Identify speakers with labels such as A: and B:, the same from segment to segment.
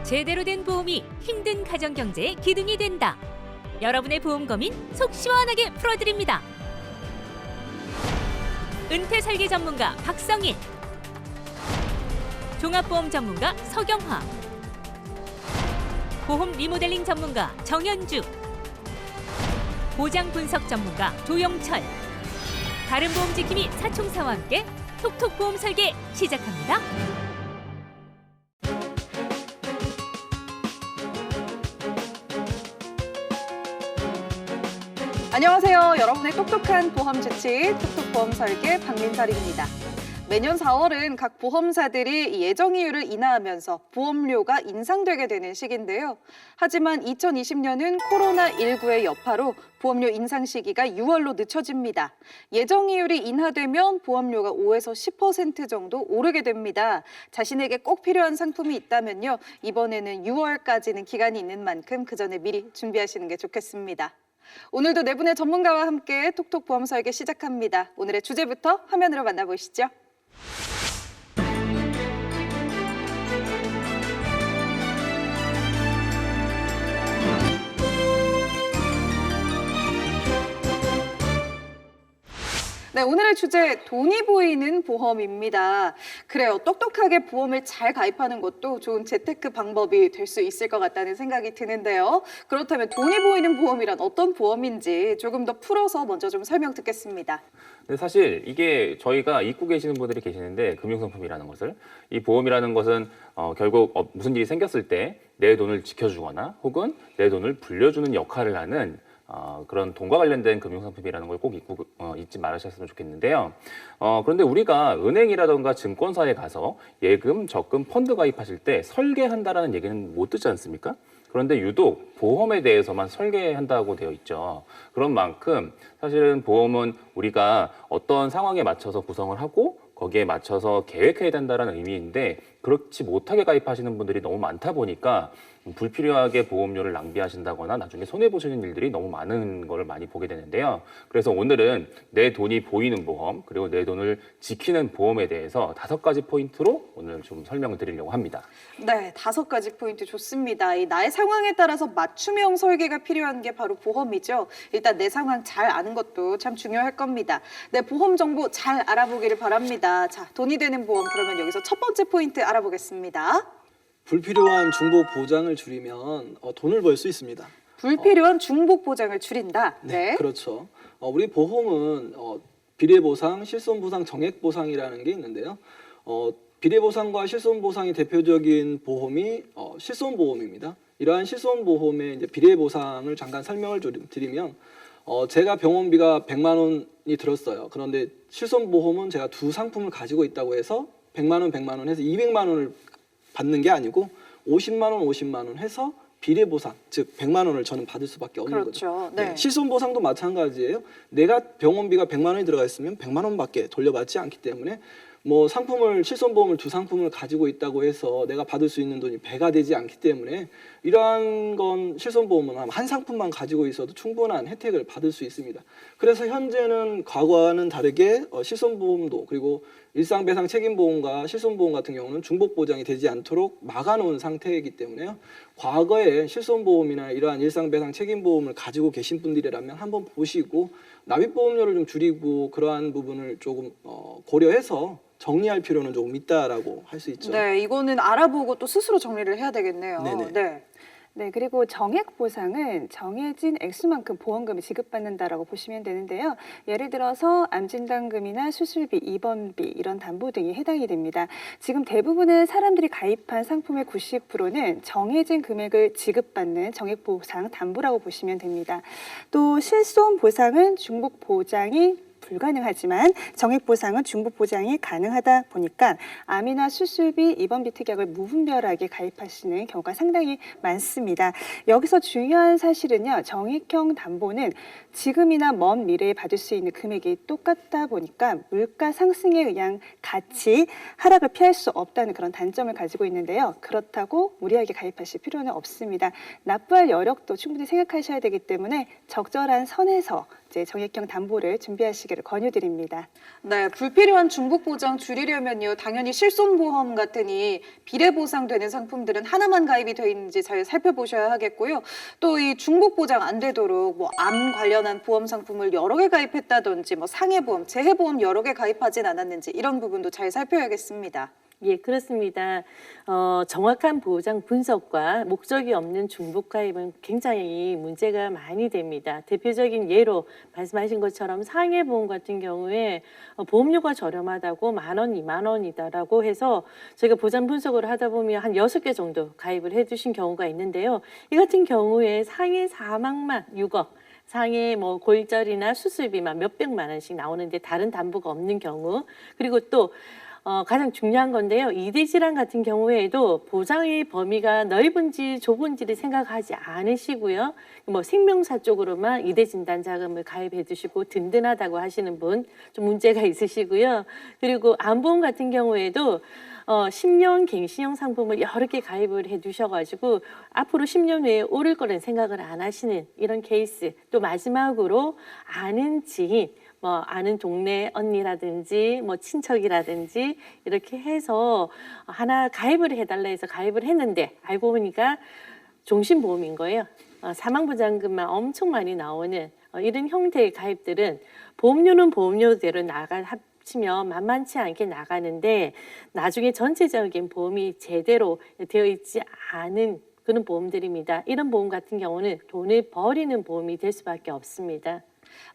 A: 제대로 된 보험이 힘든 가정경제의 기둥이 된다. 여러분의 보험 고민 속 시원하게 풀어드립니다. 은퇴 설계 전문가 박성일, 종합보험 전문가 서경화, 보험 리모델링 전문가 정현주, 보장 분석 전문가 조영철, 다른 보험 지킴이 사총사와 함께 톡톡 보험 설계 시작합니다.
B: 안녕하세요. 여러분의 똑똑한 보험 주치 톡톡 보험 설계 박민설입니다. 매년 4월은 각 보험사들이 예정이율을 인하하면서 보험료가 인상되게 되는 시기인데요. 하지만 2020년은 코로나19의 여파로 보험료 인상 시기가 6월로 늦춰집니다. 예정이율이 인하되면 보험료가 5에서 10% 정도 오르게 됩니다. 자신에게 꼭 필요한 상품이 있다면요. 이번에는 6월까지는 기간이 있는 만큼 그 전에 미리 준비하시는 게 좋겠습니다. 오늘도 네 분의 전문가와 함께 톡톡 보험 설계 시작합니다. 오늘의 주제부터 화면으로 만나보시죠. 네, 오늘의 주제 돈이 보이는 보험입니다. 그래요, 똑똑하게 보험을 잘 가입하는 것도 좋은 재테크 방법이 될 수 있을 것 같다는 생각이 드는데요. 그렇다면 돈이 보이는 보험이란 어떤 보험인지 조금 더 풀어서 먼저 좀 설명 듣겠습니다.
C: 근데 사실 이게 저희가 잊고 계시는 분들이 계시는데, 금융상품이라는 것을, 이 보험이라는 것은 결국 무슨 일이 생겼을 때 내 돈을 지켜주거나 혹은 내 돈을 불려주는 역할을 하는 그런 돈과 관련된 금융상품이라는 걸 꼭 잊지 말으셨으면 좋겠는데요. 그런데 우리가 은행이라던가 증권사에 가서 예금, 적금, 펀드 가입하실 때 설계한다라는 얘기는 못 듣지 않습니까? 그런데 유독 보험에 대해서만 설계한다고 되어 있죠. 그런 만큼 사실은 보험은 우리가 어떤 상황에 맞춰서 구성을 하고 거기에 맞춰서 계획해야 된다는 의미인데, 그렇지 못하게 가입하시는 분들이 너무 많다 보니까 불필요하게 보험료를 낭비하신다거나 나중에 손해보시는 일들이 너무 많은 걸 많이 보게 되는데요. 그래서 오늘은 내 돈이 보이는 보험, 그리고 내 돈을 지키는 보험에 대해서 5가지 포인트로 오늘 좀 설명을 드리려고 합니다.
B: 네, 5가지 포인트 좋습니다. 나의 상황에 따라서 맞춤형 설계가 필요한 게 바로 보험이죠. 일단 내 상황 잘 아는 것도 참 중요할 겁니다. 내 보험 정보 잘 알아보기를 바랍니다. 자, 돈이 되는 보험, 그러면 여기서 첫 번째 포인트 알아보겠습니다.
D: 불필요한 중복 보장을 줄이면 돈을 벌 수 있습니다.
B: 불필요한 중복 보장을 줄인다.
D: 네, 그렇죠. 우리 보험은 비례보상, 실손보상, 정액보상이라는 게 있는데요. 비례보상과 실손보상의 대표적인 보험이 실손보험입니다. 이러한 실손보험의 이제 비례보상을 잠깐 설명을 드리면, 제가 병원비가 100만 원이 들었어요. 그런데 실손보험은 제가 두 상품을 가지고 있다고 해서 100만 원, 100만 원 해서 200만 원을 받는 게 아니고 50만 원, 50만 원 해서 비례보상, 즉 100만 원을 저는 받을 수밖에 없는
B: 그렇죠.
D: 거죠.
B: 네.
D: 실손보상도 마찬가지예요. 내가 병원비가 100만 원이 들어가 있으면 100만 원밖에 돌려받지 않기 때문에 상품을, 실손보험을 두 상품을 가지고 있다고 해서 내가 받을 수 있는 돈이 배가 되지 않기 때문에, 이러한 건 실손보험은 한 상품만 가지고 있어도 충분한 혜택을 받을 수 있습니다. 그래서 현재는 과거와는 다르게 실손보험도, 그리고 일상배상 책임보험과 실손보험 같은 경우는 중복보장이 되지 않도록 막아놓은 상태이기 때문에요. 과거에 실손보험이나 이러한 일상배상 책임보험을 가지고 계신 분들이라면 한번 보시고 납입보험료를 좀 줄이고 그러한 부분을 조금 고려해서 정리할 필요는 조금 있다라고 할 수 있죠.
B: 네, 이거는 알아보고 또 스스로 정리를 해야 되겠네요.
D: 네네.
B: 네.
E: 네, 그리고 정액 보상은 정해진 액수만큼 보험금을 지급받는다라고 보시면 되는데요. 예를 들어서 암진단금이나 수술비, 입원비 이런 담보 등이 해당이 됩니다. 지금 대부분의 사람들이 가입한 상품의 90%는 정해진 금액을 지급받는 정액 보상 담보라고 보시면 됩니다. 또 실손 보상은 중복 보장이 불가능하지만 정액 보상은 중복 보장이 가능하다 보니까 암이나 수술비, 입원비 특약을 무분별하게 가입하시는 경우가 상당히 많습니다. 여기서 중요한 사실은요, 정액형 담보는 지금이나 먼 미래에 받을 수 있는 금액이 똑같다 보니까 물가 상승에 의한 가치 하락을 피할 수 없다는 그런 단점을 가지고 있는데요. 그렇다고 무리하게 가입하실 필요는 없습니다. 납부할 여력도 충분히 생각하셔야 되기 때문에 적절한 선에서 이제 정액형 담보를 준비하시기를 권유드립니다.
B: 네, 불필요한 중복 보장 줄이려면요, 당연히 실손보험 같은 이 비례 보상되는 상품들은 하나만 가입이 돼 있는지 잘 살펴보셔야 하겠고요. 또 이 중복 보장 안 되도록 뭐 암 관련한 보험 상품을 여러 개 가입했다든지 뭐 상해보험, 재해보험 여러 개 가입하진 않았는지 이런 부분도 잘 살펴야겠습니다.
F: 예, 그렇습니다. 정확한 보장 분석과 목적이 없는 중복 가입은 굉장히 문제가 많이 됩니다. 대표적인 예로 말씀하신 것처럼 상해보험 같은 경우에 보험료가 저렴하다고 10,000원, 20,000원이다라고 해서 저희가 보장 분석을 하다 보면 한 6개 정도 가입을 해주신 경우가 있는데요. 이 같은 경우에 상해 사망만 6억, 상해 뭐 골절이나 수술비만 몇백만 원씩 나오는데 다른 담보가 없는 경우, 그리고 또 가장 중요한 건데요. 이대 질환 같은 경우에도 보장의 범위가 넓은지 좁은지를 생각하지 않으시고요. 뭐 생명사 쪽으로만 이대 진단 자금을 가입해 두시고 든든하다고 하시는 분 좀 문제가 있으시고요. 그리고 암보험 같은 경우에도 10년 갱신형 상품을 여러 개 가입을 해 두셔가지고 앞으로 10년 후에 오를 거라는 생각을 안 하시는 이런 케이스. 또 마지막으로 아는 지인, 뭐 아는 동네 언니라든지 뭐 친척이라든지 이렇게 해서 하나 가입을 해달라 해서 가입을 했는데 알고 보니까 종신보험인 거예요. 사망보장금만 엄청 많이 나오는 이런 형태의 가입들은 보험료는 보험료대로 합치면 만만치 않게 나가는데 나중에 전체적인 보험이 제대로 되어 있지 않은 그런 보험들입니다. 이런 보험 같은 경우는 돈을 버리는 보험이 될 수밖에 없습니다.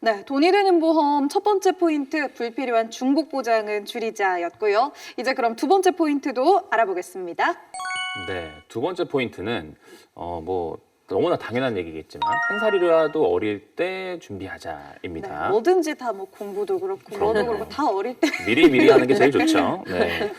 B: 네, 돈이 되는 보험 첫 번째 포인트, 불필요한 중복 보장은 줄이자였고요. 이제 그럼 두 번째 포인트도 알아보겠습니다.
C: 네, 두 번째 포인트는 뭐 너무나 당연한 얘기겠지만 한 살이라도 어릴 때 준비하자입니다.
B: 네, 뭐든지 다 뭐 공부도 그렇고 뭐도 그렇고 다 어릴 때.
C: 미리 하는 게 제일 좋죠. 네.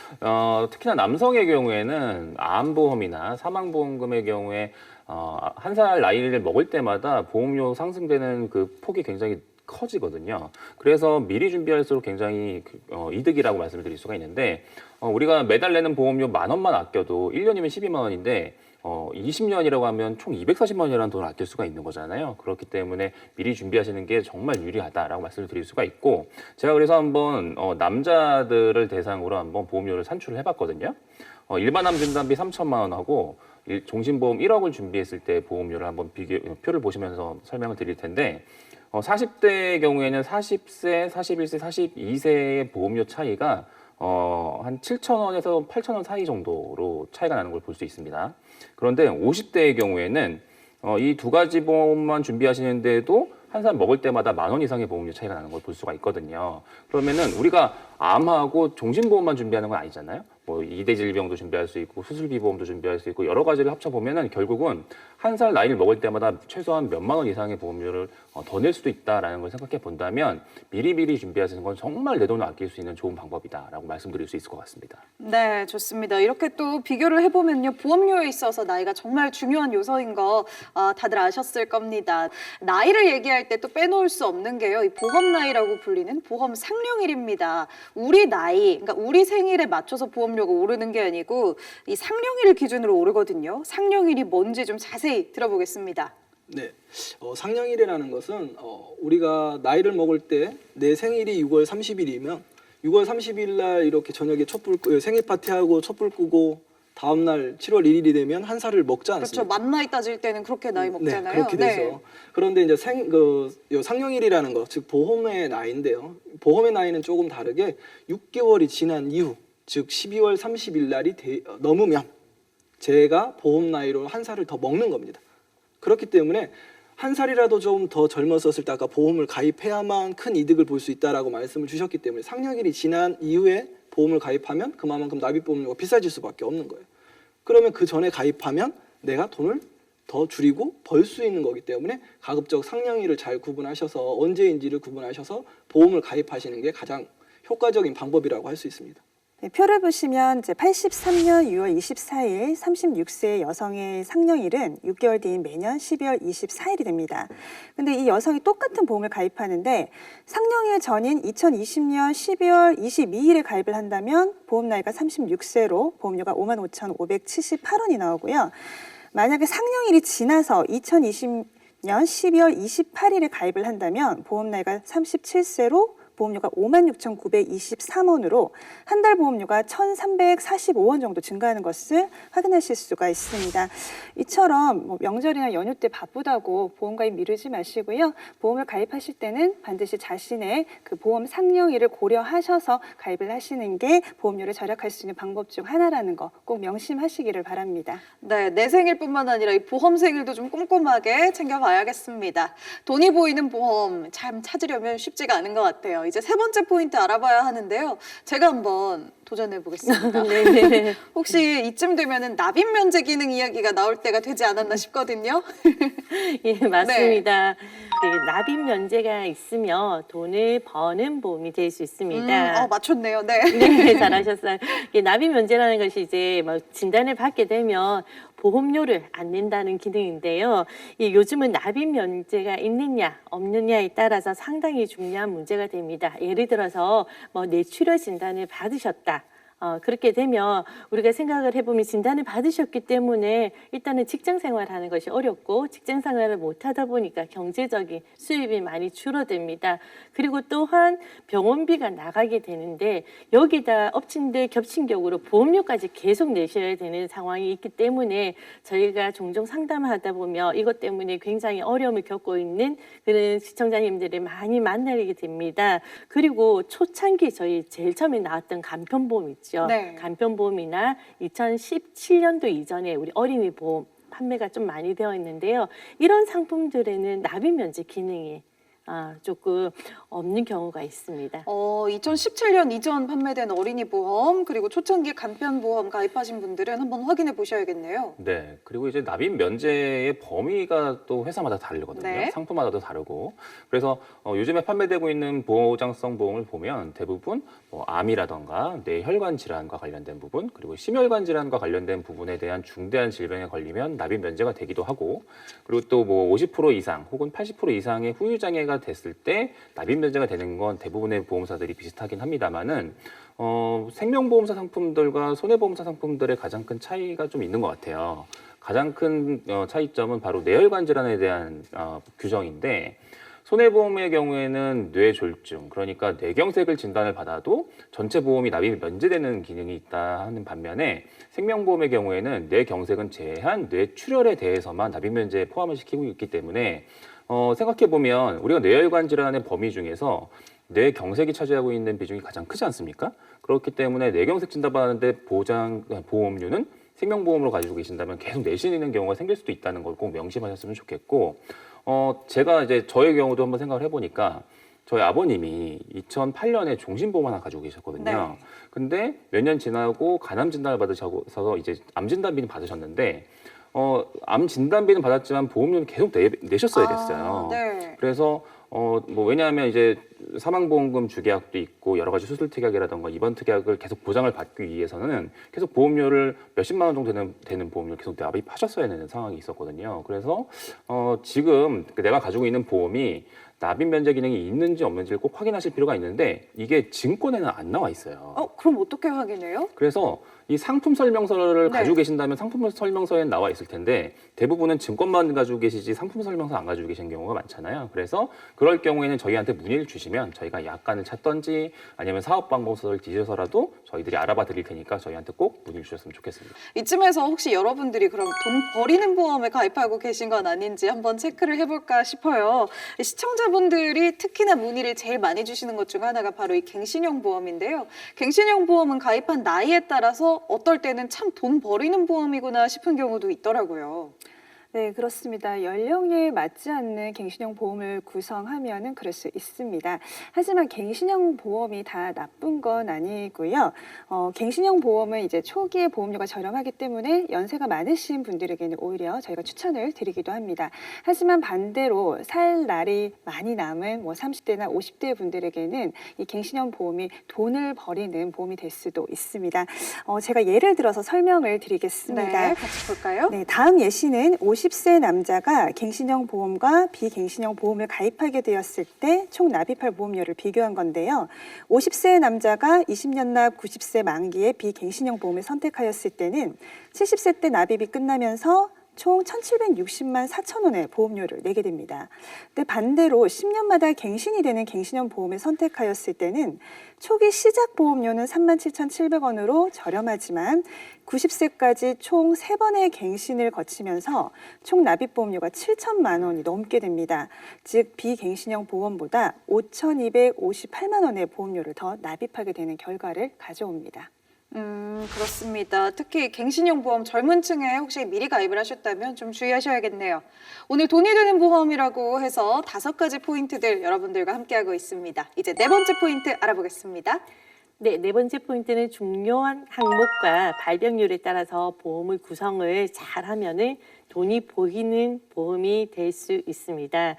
C: 특히나 남성의 경우에는 암보험이나 사망보험금의 경우에 한 살 나이를 먹을 때마다 보험료 상승되는 그 폭이 굉장히 커지거든요. 그래서 미리 준비할수록 굉장히 이득이라고 말씀을 드릴 수가 있는데 우리가 매달 내는 보험료 10,000원만 아껴도 1년이면 12만 원인데 20년이라고 하면 총 240만 원이라는 돈을 아낄 수가 있는 거잖아요. 그렇기 때문에 미리 준비하시는 게 정말 유리하다라고 말씀을 드릴 수가 있고 제가 그래서 한번 남자들을 대상으로 한번 보험료를 산출을 해봤거든요. 일반 암 진단비 3,000만 원하고 종신보험 1억을 준비했을 때 보험료를 한번 표를 보시면서 설명을 드릴 텐데 40대의 경우에는 40세, 41세, 42세의 보험료 차이가 한 7,000원에서 8,000원 사이 정도로 차이가 나는 걸 볼 수 있습니다. 그런데 50대의 경우에는 이 두 가지 보험만 준비하시는데도 한 살 먹을 때마다 10,000원 이상의 보험료 차이가 나는 걸 볼 수가 있거든요. 그러면은 우리가 암하고 종신보험만 준비하는 건 아니잖아요. 뭐 이대 질병도 준비할 수 있고 수술비 보험도 준비할 수 있고 여러 가지를 합쳐 보면은 결국은 한 살 나이를 먹을 때마다 최소한 몇만 원 이상의 보험료를 더 낼 수도 있다라는 걸 생각해 본다면 미리 준비하시는 건 정말 내 돈을 아낄 수 있는 좋은 방법이다라고 말씀드릴 수 있을 것 같습니다.
B: 네, 좋습니다. 이렇게 또 비교를 해보면요, 보험료에 있어서 나이가 정말 중요한 요소인 거 다들 아셨을 겁니다. 나이를 얘기할 때 또 빼놓을 수 없는 게요, 이 보험 나이라고 불리는 보험 상령일입니다. 우리 나이, 그러니까 우리 생일에 맞춰서 보험료가 오르는 게 아니고 이 상령일을 기준으로 오르거든요. 상령일이 뭔지 좀 자세히 들어보겠습니다.
D: 네, 상령일이라는 것은 우리가 나이를 먹을 때 내 생일이 6월 30일이면 6월 30일 날 이렇게 저녁에 생일 파티하고 촛불 끄고 다음 날 7월 1일이 되면 한 살을 먹지 않습니까?
B: 그렇죠. 만 나이 따질 때는 그렇게 나이 먹잖아요.
D: 네, 그렇게 돼서.
B: 네.
D: 그런데 이제 상령일이라는 것, 즉 보험의 나이인데요. 보험의 나이는 조금 다르게 6개월이 지난 이후, 즉 12월 30일 날이 넘으면 제가 보험 나이로 한 살을 더 먹는 겁니다. 그렇기 때문에 한 살이라도 좀 더 젊었었을 때 아까 보험을 가입해야만 큰 이득을 볼 수 있다라고 말씀을 주셨기 때문에 상령일이 지난 이후에 보험을 가입하면 그만큼 납입보험료가 비싸질 수밖에 없는 거예요. 그러면 그 전에 가입하면 내가 돈을 더 줄이고 벌 수 있는 거기 때문에 가급적 상령일을 잘 구분하셔서 언제인지를 구분하셔서 보험을 가입하시는 게 가장 효과적인 방법이라고 할 수 있습니다.
E: 네, 표를 보시면 이제 83년 6월 24일 36세 여성의 상령일은 6개월 뒤인 매년 12월 24일이 됩니다. 근데 이 여성이 똑같은 보험을 가입하는데 상령일 전인 2020년 12월 22일에 가입을 한다면 보험 나이가 36세로 보험료가 55,578원이 나오고요. 만약에 상령일이 지나서 2020 12월 28일에 가입을 한다면 보험 나이가 37세로 보험료가 56,923원으로 한 달 보험료가 1,345원 정도 증가하는 것을 확인하실 수가 있습니다. 이처럼 뭐 명절이나 연휴 때 바쁘다고 보험 가입 미루지 마시고요. 보험을 가입하실 때는 반드시 자신의 그 보험 상령일을 고려하셔서 가입을 하시는 게 보험료를 절약할 수 있는 방법 중 하나라는 거 꼭 명심하시기를 바랍니다.
B: 네, 내 생일뿐만 아니라 이 보험 생일도 좀 꼼꼼하게 챙겨봐야겠습니다. 돈이 보이는 보험 참 찾으려면 쉽지가 않은 것 같아요. 이제 세 번째 포인트 알아봐야 하는데요. 제가 한번 도전해 보겠습니다.
F: 네네.
B: 혹시 이쯤 되면은 납입 면제 기능 이야기가 나올 때가 되지 않았나 싶거든요.
F: 예, 맞습니다. 네, 납입 면제가 있으면 돈을 버는 보험이 될 수 있습니다.
B: 맞췄네요. 네.
F: 네, 잘하셨어요. 이게 납입 면제라는 것이 이제 뭐 진단을 받게 되면 보험료를 안 낸다는 기능인데요. 이 요즘은 납입 면제가 있느냐 없느냐에 따라서 상당히 중요한 문제가 됩니다. 예를 들어서 뭐 뇌출혈 진단을 받으셨다. 그렇게 되면 우리가 생각을 해보면 진단을 받으셨기 때문에 일단은 직장 생활하는 것이 어렵고 직장 생활을 못하다 보니까 경제적인 수입이 많이 줄어듭니다. 그리고 또한 병원비가 나가게 되는데 여기다 겹친 격으로 보험료까지 계속 내셔야 되는 상황이 있기 때문에 저희가 종종 상담하다 보면 이것 때문에 굉장히 어려움을 겪고 있는 그런 시청자님들을 많이 만나게 됩니다. 그리고 초창기 저희 제일 처음에 나왔던 간편보험 있죠.
B: 네.
F: 간편보험이나 2017년도 이전에 우리 어린이 보험 판매가 좀 많이 되어 있는데요. 이런 상품들에는 납입 면제 기능이 조금 없는 경우가 있습니다.
B: 2017년 이전 판매된 어린이 보험 그리고 초창기 간편 보험 가입하신 분들은 한번 확인해 보셔야겠네요.
C: 네. 그리고 이제 납입 면제의 범위가 또 회사마다 다르거든요.
B: 네.
C: 상품마다도 다르고. 그래서 요즘에 판매되고 있는 보장성 보험을 보면 대부분 뭐 암이라던가 뇌혈관 질환과 관련된 부분, 그리고 심혈관 질환과 관련된 부분에 대한 중대한 질병에 걸리면 납입 면제가 되기도 하고, 그리고 또 뭐 50% 이상 혹은 80% 이상의 후유 장애가 됐을 때 납입 면제가 되는 건 대부분의 보험사들이 비슷하긴 합니다만은 생명보험사 상품들과 손해보험사 상품들의 가장 큰 차이가 좀 있는 것 같아요. 가장 큰 차이점은 바로 뇌혈관 질환에 대한 규정인데, 손해보험의 경우에는 뇌졸중, 그러니까 뇌경색을 진단을 받아도 전체 보험이 납입이 면제되는 기능이 있다 하는 반면에, 생명보험의 경우에는 뇌경색은 제한 뇌출혈에 대해서만 납입 면제에 포함을 시키고 있기 때문에 생각해보면 우리가 뇌혈관 질환의 범위 중에서 뇌경색이 차지하고 있는 비중이 가장 크지 않습니까? 그렇기 때문에 뇌경색 진단받는데 보험료는 생명보험으로 가지고 계신다면 계속 내시는 경우가 생길 수도 있다는 걸 꼭 명심하셨으면 좋겠고, 제가 이제 저의 경우도 한번 생각을 해보니까 저희 아버님이 2008년에 종신보험 하나 가지고 계셨거든요.
B: 네.
C: 근데 몇 년 지나고 간암 진단을 받으셔서 이제 암 진단비는 받으셨는데 암 진단비는 받았지만 보험료는 계속 내셨어야 됐어요.
B: 네.
C: 그래서 뭐 왜냐하면 이제 사망보험금 주계약도 있고 여러 가지 수술 특약이라던가 입원 특약을 계속 보장을 받기 위해서는 계속 보험료를 몇십만 원 정도 되는 보험료를 계속 납입하셨어야 되는 상황이 있었거든요. 그래서 지금 내가 가지고 있는 보험이 납입 면제 기능이 있는지 없는지를 꼭 확인하실 필요가 있는데 이게 증권에는 안 나와 있어요.
B: 그럼 어떻게 확인해요?
C: 그래서 이 상품 설명서를
B: 네.
C: 가지고 계신다면 상품 설명서에 나와 있을 텐데 대부분은 증권만 가지고 계시지 상품 설명서 안 가지고 계신 경우가 많잖아요. 그래서 그럴 경우에는 저희한테 문의를 주시면 저희가 약관을 찾던지 아니면 사업 방법서를 뒤져서라도 저희들이 알아봐 드릴 테니까 저희한테 꼭 문의를 주셨으면 좋겠습니다.
B: 이쯤에서 혹시 여러분들이 그럼 돈 버리는 보험에 가입하고 계신 건 아닌지 한번 체크를 해볼까 싶어요. 시청자분들이 특히나 문의를 제일 많이 주시는 것 중 하나가 바로 이 갱신형 보험인데요. 갱신형 보험은 가입한 나이에 따라서 어떨 때는 참 돈 버리는 보험이구나 싶은 경우도 있더라고요.
E: 네, 그렇습니다. 연령에 맞지 않는 갱신형 보험을 구성하면은 그럴 수 있습니다. 하지만 갱신형 보험이 다 나쁜 건 아니고요. 갱신형 보험은 이제 초기에 보험료가 저렴하기 때문에 연세가 많으신 분들에게는 오히려 저희가 추천을 드리기도 합니다. 하지만 반대로 살 날이 많이 남은 뭐 30대나 50대 분들에게는 이 갱신형 보험이 돈을 버리는 보험이 될 수도 있습니다. 제가 예를 들어서 설명을 드리겠습니다.
B: 네, 같이 볼까요?
E: 네, 다음 예시는 50세 남자가 갱신형 보험과 비갱신형 보험을 가입하게 되었을 때 총 납입할 보험료를 비교한 건데요. 50세 남자가 20년 납 90세 만기에 비갱신형 보험을 선택하였을 때는 70세 때 납입이 끝나면서 총 1,760만 4천 원의 보험료를 내게 됩니다. 근데 반대로 10년마다 갱신이 되는 갱신형 보험을 선택하였을 때는 초기 시작 보험료는 37,700원으로 저렴하지만 90세까지 총 3번의 갱신을 거치면서 총 납입 보험료가 7천만 원이 넘게 됩니다. 즉 비갱신형 보험보다 5,258만 원의 보험료를 더 납입하게 되는 결과를 가져옵니다.
B: 그렇습니다. 특히 갱신형 보험 젊은 층에 혹시 미리 가입을 하셨다면 좀 주의하셔야겠네요. 오늘 돈이 되는 보험이라고 해서 5가지 포인트들 여러분들과 함께하고 있습니다. 이제 4번째 포인트 알아보겠습니다.
F: 네, 네 번째 포인트는 중요한 항목과 발병률에 따라서 보험을 구성을 잘하면은 돈이 보이는 보험이 될 수 있습니다.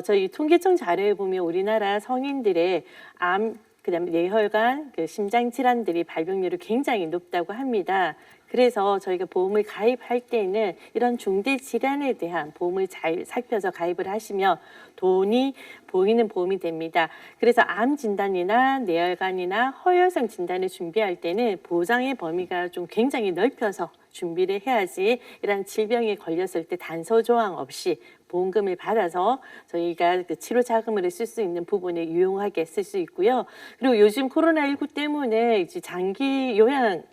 F: 저희 통계청 자료에 보면 우리나라 성인들의 암, 그다음에 뇌혈관, 심장 질환들이 발병률이 굉장히 높다고 합니다. 그래서 저희가 보험을 가입할 때는 이런 중대 질환에 대한 보험을 잘 살펴서 가입을 하시면 돈이 보이는 보험이 됩니다. 그래서 암 진단이나 뇌혈관이나 허혈성 진단을 준비할 때는 보장의 범위가 좀 굉장히 넓혀서 준비를 해야지 이런 질병에 걸렸을 때 단서 조항 없이 보험금을 받아서 저희가 그 치료 자금으로 쓸 수 있는 부분에 유용하게 쓸 수 있고요. 그리고 요즘 코로나19 때문에 이제 장기 요양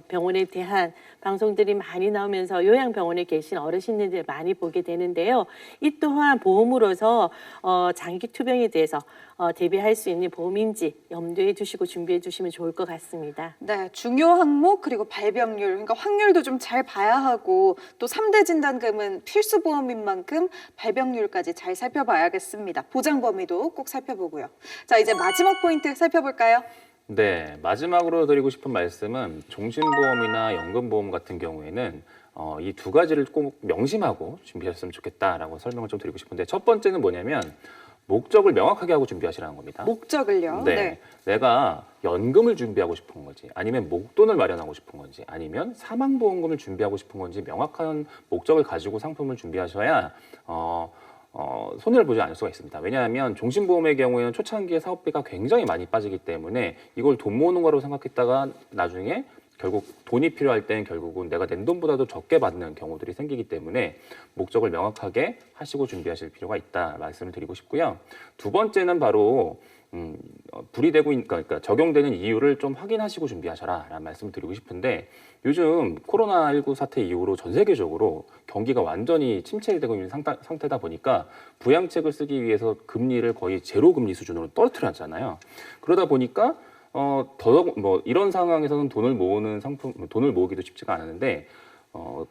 F: 병원에 대한 방송들이 많이 나오면서 요양병원에 계신 어르신들 많이 보게 되는데요. 이 또한 보험으로서 장기 투병에 대해서 대비할 수 있는 보험인지 염두에 두시고 준비해 주시면 좋을 것 같습니다.
B: 네, 중요 항목 그리고 발병률, 그러니까 확률도 좀 잘 봐야 하고 또 3대 진단금은 필수 보험인 만큼 발병률까지 잘 살펴봐야겠습니다. 보장 범위도 꼭 살펴보고요. 자, 이제 마지막 포인트 살펴볼까요?
C: 네, 마지막으로 드리고 싶은 말씀은 종신보험이나 연금보험 같은 경우에는 이 2가지를 꼭 명심하고 준비하셨으면 좋겠다라고 설명을 좀 드리고 싶은데, 첫 번째는 뭐냐면 목적을 명확하게 하고 준비하시라는 겁니다.
B: 목적을요?
C: 네. 내가 연금을 준비하고 싶은 건지, 아니면 목돈을 마련하고 싶은 건지, 아니면 사망보험금을 준비하고 싶은 건지 명확한 목적을 가지고 상품을 준비하셔야 손해를 보지 않을 수가 있습니다. 왜냐하면 종신보험의 경우에는 초창기에 사업비가 굉장히 많이 빠지기 때문에 이걸 돈 모으는 거라고 생각했다가 나중에 결국 돈이 필요할 때는 결국은 내가 낸 돈보다도 적게 받는 경우들이 생기기 때문에 목적을 명확하게 하시고 준비하실 필요가 있다 말씀을 드리고 싶고요. 두 번째는 바로 불이되고 그러니까 적용되는 이유를 좀 확인하시고 준비하셔라라는 말씀을 드리고 싶은데, 요즘 코로나19 사태 이후로 전 세계적으로 경기가 완전히 침체되고 있는 상태다 보니까 부양책을 쓰기 위해서 금리를 거의 제로 금리 수준으로 떨어뜨렸잖아요. 그러다 보니까 더더욱 이런 상황에서는 돈을 모으기도 쉽지가 않은데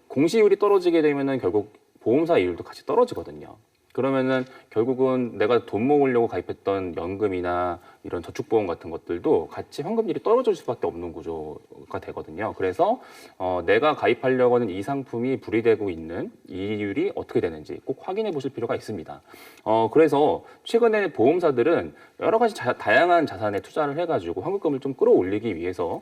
C: 공시율이 떨어지게 되면은 결국 보험사 이율도 같이 떨어지거든요. 그러면은 결국은 내가 돈 모으려고 가입했던 연금이나 이런 저축보험 같은 것들도 같이 환급률이 떨어질 수밖에 없는 구조가 되거든요. 그래서 내가 가입하려고 하는 이 상품이 불이되고 있는 이율이 어떻게 되는지 꼭 확인해 보실 필요가 있습니다. 그래서 최근에 보험사들은 여러 가지 다양한 자산에 투자를 해가지고 환급금을 좀 끌어올리기 위해서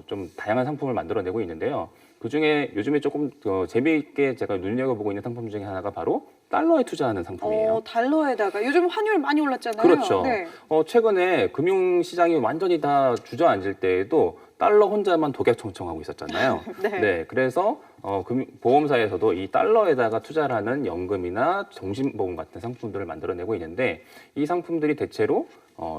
C: 좀 다양한 상품을 만들어내고 있는데요. 그중에 요즘에 조금 재미있게 제가 눈여겨보고 있는 상품 중에 하나가 바로 달러에 투자하는 상품이에요.
B: 달러에다가 요즘 환율 많이 올랐잖아요.
C: 그렇죠.
B: 네.
C: 최근에 금융시장이 완전히 다 주저앉을 때에도 달러 혼자만 독약청청하고 있었잖아요.
B: 네.
C: 그래서 보험사에서도 이 달러에다가 투자를 하는 연금이나 종신보험 같은 상품들을 만들어내고 있는데, 이 상품들이 대체로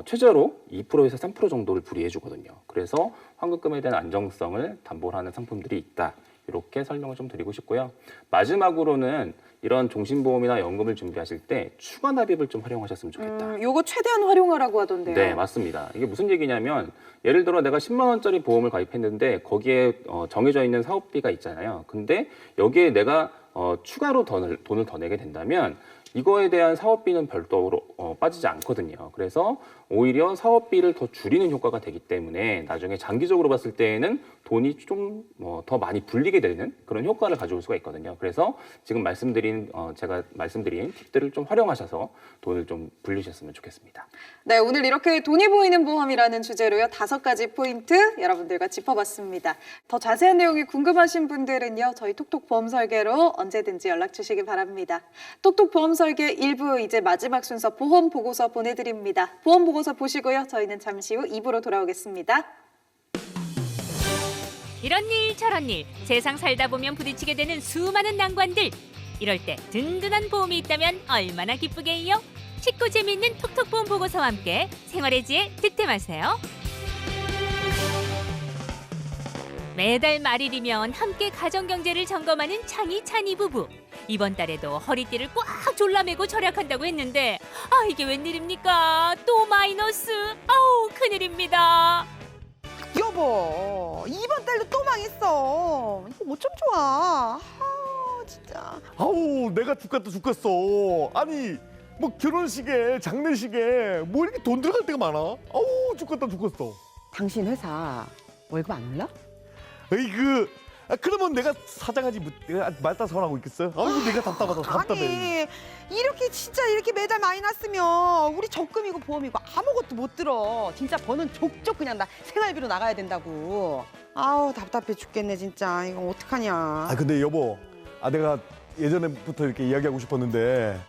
C: 최저로 2%에서 3% 정도를 불이해 주거든요. 그래서 환급금에 대한 안정성을 담보를 하는 상품들이 있다. 이렇게 설명을 좀 드리고 싶고요. 마지막으로는 이런 종신보험이나 연금을 준비하실 때 추가 납입을 좀 활용하셨으면 좋겠다.
B: 요거 최대한 활용하라고 하던데요.
C: 네, 맞습니다. 이게 무슨 얘기냐면, 예를 들어 내가 10만 원짜리 보험을 가입했는데 거기에 정해져 있는 사업비가 있잖아요. 근데 여기에 내가 추가로 돈을 더 내게 된다면 이거에 대한 사업비는 별도로 빠지지 않거든요. 그래서 오히려 사업비를 더 줄이는 효과가 되기 때문에 나중에 장기적으로 봤을 때에는 돈이 좀 더 많이 불리게 되는 그런 효과를 가져올 수가 있거든요. 그래서 지금 제가 말씀드린 팁들을 좀 활용하셔서 돈을 좀 불리셨으면 좋겠습니다.
B: 네, 오늘 이렇게 돈이 보이는 보험이라는 주제로요, 5가지 포인트 여러분들과 짚어봤습니다. 더 자세한 내용이 궁금하신 분들은요, 저희 톡톡 보험 설계로 언제든지 연락 주시기 바랍니다. 톡톡 보험 설계 1부 이제 마지막 순서 보험 보고서 보내드립니다. 보험 보고서 보시고요, 저희는 잠시 후 2부로 돌아오겠습니다.
A: 이런 일 저런 일 세상 살다 보면 부딪히게 되는 수많은 난관들. 이럴 때 든든한 보험이 있다면 얼마나 기쁘게요. 쉽고 재미있는 톡톡보험 보고서와 함께 생활의 지혜 득템하세요. 매달 말일이면 함께 가정경제를 점검하는 찬이 부부. 이번 달에도 허리띠를 꽉 졸라매고 절약한다고 했는데 이게 웬일입니까? 또 마이너스. 아우 큰일입니다.
G: 여보, 이번 달도 또 망했어. 이거 뭐 좀 좋아. 진짜.
H: 아우 내가 죽겠어. 아니 뭐 결혼식에 장례식에 뭐 이렇게 돈 들어갈 때가 많아. 아우 죽겠어.
G: 당신 회사 월급 안 올라?
H: 에이그 그러면 내가 사장하지 내가 말따서하고 있겠어요? 아이고 내가 답답해.
G: 아니, 이렇게 매달 많이 났으면 우리 적금이고 보험이고 아무것도 못 들어. 진짜 버는 족족 그냥 나 생활비로 나가야 된다고. 아우 답답해 죽겠네 진짜. 이거 어떡하냐.
H: 아 근데 여보, 내가 예전부터 이렇게 이야기하고 싶었는데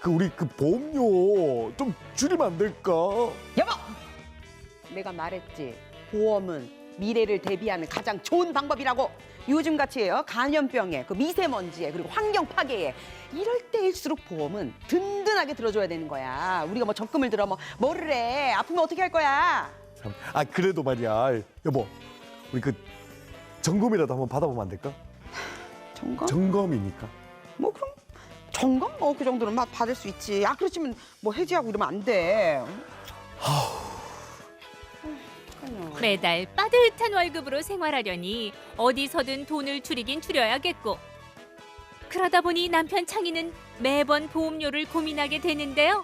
H: 우리 보험료 좀 줄이면 안 될까?
G: 여보! 내가 말했지. 보험은 미래를 대비하는 가장 좋은 방법이라고. 요즘같이 감염병에 미세먼지에 그리고 환경 파괴에 이럴 때일수록 보험은 든든하게 들어줘야 되는 거야. 우리가 뭐 적금을 들어 뭐를 해. 아프면 어떻게 할 거야?
H: 참, 그래도 말이야 여보, 우리 점검이라도 한번 받아보면 안 될까?
G: 점검?
H: 점검이니까.
G: 뭐 그럼 점검? 그 정도는 받을 수 있지. 그렇지만 뭐 해지하고 이러면 안 돼.
A: 매달 빠듯한 월급으로 생활하려니 어디서든 돈을 줄이긴 줄여야겠고. 그러다 보니 남편 창희는 매번 보험료를 고민하게 되는데요.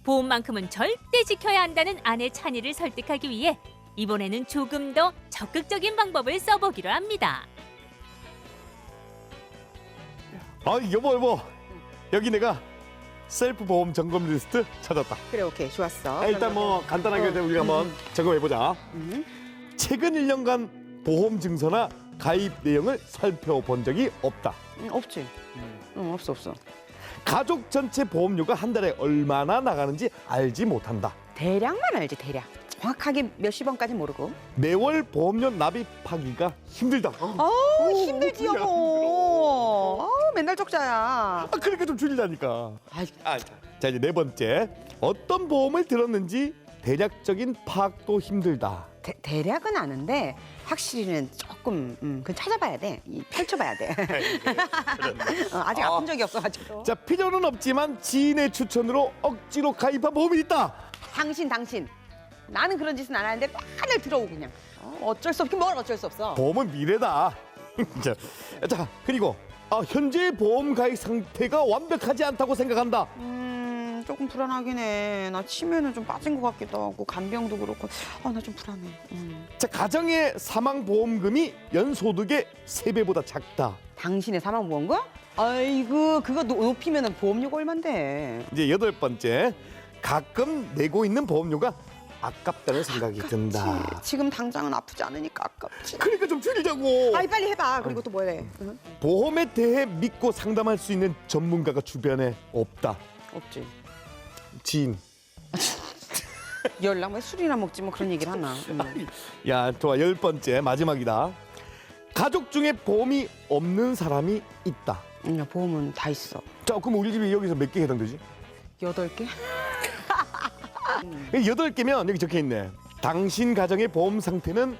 A: 보험만큼은 절대 지켜야 한다는 아내 찬이를 설득하기 위해 이번에는 조금 더 적극적인 방법을 써보기로 합니다.
H: 여보 여기 내가 셀프 보험 점검 리스트 찾았다.
G: 그래 오케이 좋았어.
H: 일단 뭐 간단하게 우리가 한번 점검해보자. 최근 1년간 보험 증서나 가입 내용을 살펴본 적이 없다.
G: 없지. 없어.
H: 가족 전체 보험료가 한 달에 얼마나 나가는지 알지 못한다.
G: 대략만 알지 대략. 정확하게 몇십 원까지 모르고.
H: 매월 보험료 납입하기가 힘들다.
G: 힘들지 여보. 맨날 적자야.
H: 그러니까 좀 줄이자니까.
G: 아이.
H: 자 이제 네 번째, 어떤 보험을 들었는지 대략적인 파악도 힘들다.
G: 대략은 아는데 확실히는 조금 그건 찾아봐야 돼. 펼쳐봐야 돼. 아직 아픈 적이 없어가지고.
H: 자 필요는 없지만 지인의 추천으로 억지로 가입한 보험이 있다.
G: 당신. 나는 그런 짓은 안 하는데 맨날 들어오고 그냥. 어쩔 수 없긴 뭘 어쩔 수 없어.
H: 보험은 미래다. 자 그리고 현재 보험 가입 상태가 완벽하지 않다고 생각한다.
G: 조금 불안하긴 해. 나 치매는 좀 빠진 것 같기도 하고 간병도 그렇고. 나 좀 불안해.
H: 자 가정의 사망 보험금이 연소득의 3배보다 작다.
G: 당신의 사망보험금? 아이고 그거 높이면 보험료가 얼만데.
H: 이제 8번째, 가끔 내고 있는 보험료가 아깝다는 생각이 든다.
G: 지금 당장은 아프지 않으니까 아깝지.
H: 그러니까 좀 줄이자고.
G: 빨리 해봐. 그리고 또 뭐 해?
H: 보험에 대해 믿고 상담할 수 있는 전문가가 주변에 없다.
G: 없지.
H: 지인.
G: 연락 왜 술이나 먹지 뭐 그런 얘기를 하나.
H: 야 좋아, 10번째 마지막이다. 가족 중에 보험이 없는 사람이 있다.
G: 보험은 다 있어.
H: 자 그럼 우리 집이 여기서 몇 개 해당되지?
G: 8개?
H: 8개면 여기 적혀있네. 당신 가정의 보험 상태는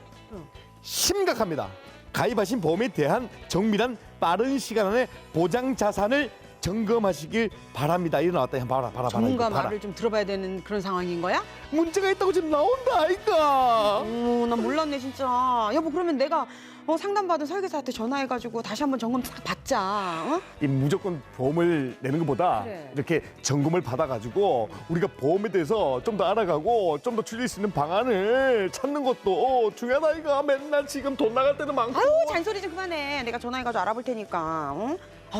H: 심각합니다. 가입하신 보험에 대한 정밀한 빠른 시간 안에 보장 자산을 점검하시길 바랍니다. 이리 나왔다. 봐라.
G: 전문가
H: 이거 봐라.
G: 말을 좀 들어봐야 되는 그런 상황인 거야?
H: 문제가 있다고 지금 나온다 아이가.
G: 나 몰랐네 진짜. 여보 그러면 내가 상담받은 설계사한테 전화해가지고 다시 한번 점검 싹 받자.
H: 이 무조건 보험을 내는 것보다
G: 그래.
H: 이렇게 점검을 받아가지고 우리가 보험에 대해서 좀 더 알아가고 좀 더 줄일 수 있는 방안을 찾는 것도 중요하다 아이가. 맨날 지금 돈 나갈 때는 많고.
G: 아유 잔소리 좀 그만해. 내가 전화해가지고 알아볼 테니까.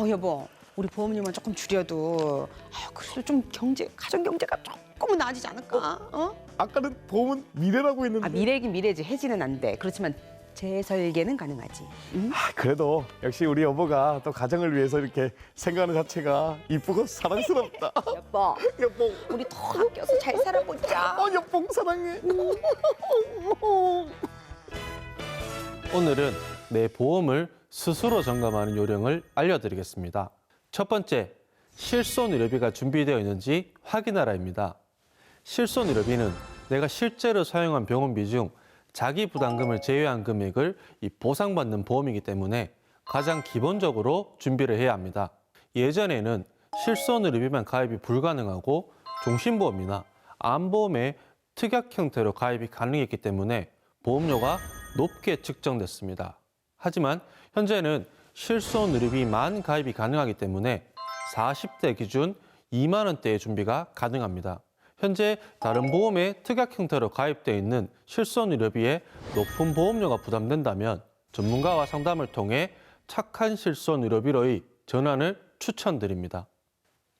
G: 여보 우리 보험료만 조금 줄여도 그래도 좀 가정 경제가 조금은 나아지지 않을까?
H: 아까는 보험은 미래라고 했는데.
G: 미래긴 미래지. 해지는 안 돼. 그렇지만 재설계는 가능하지. 응?
H: 그래도 역시 우리 여보가 또 가정을 위해서 이렇게 생각하는 자체가 이쁘고 사랑스럽다.
G: 여보
H: 여보.
G: 우리 더 아껴서 잘 살아보자.
H: 여보 사랑해.
I: 오늘은 내 보험을 스스로 점검하는 요령을 알려드리겠습니다. 첫 번째, 실손의료비가 준비되어 있는지 확인하라입니다. 실손의료비는 내가 실제로 사용한 병원비 중 자기 부담금을 제외한 금액을 보상받는 보험이기 때문에 가장 기본적으로 준비를 해야 합니다. 예전에는 실손의료비만 가입이 불가능하고 종신보험이나 암보험의 특약 형태로 가입이 가능했기 때문에 보험료가 높게 측정됐습니다. 하지만 현재는 실손의료비만 가입이 가능하기 때문에 40대 기준 2만 원대의 준비가 가능합니다. 현재 다른 보험의 특약 형태로 가입되어 있는 실손의료비에 높은 보험료가 부담된다면 전문가와 상담을 통해 착한 실손의료비로의 전환을 추천드립니다.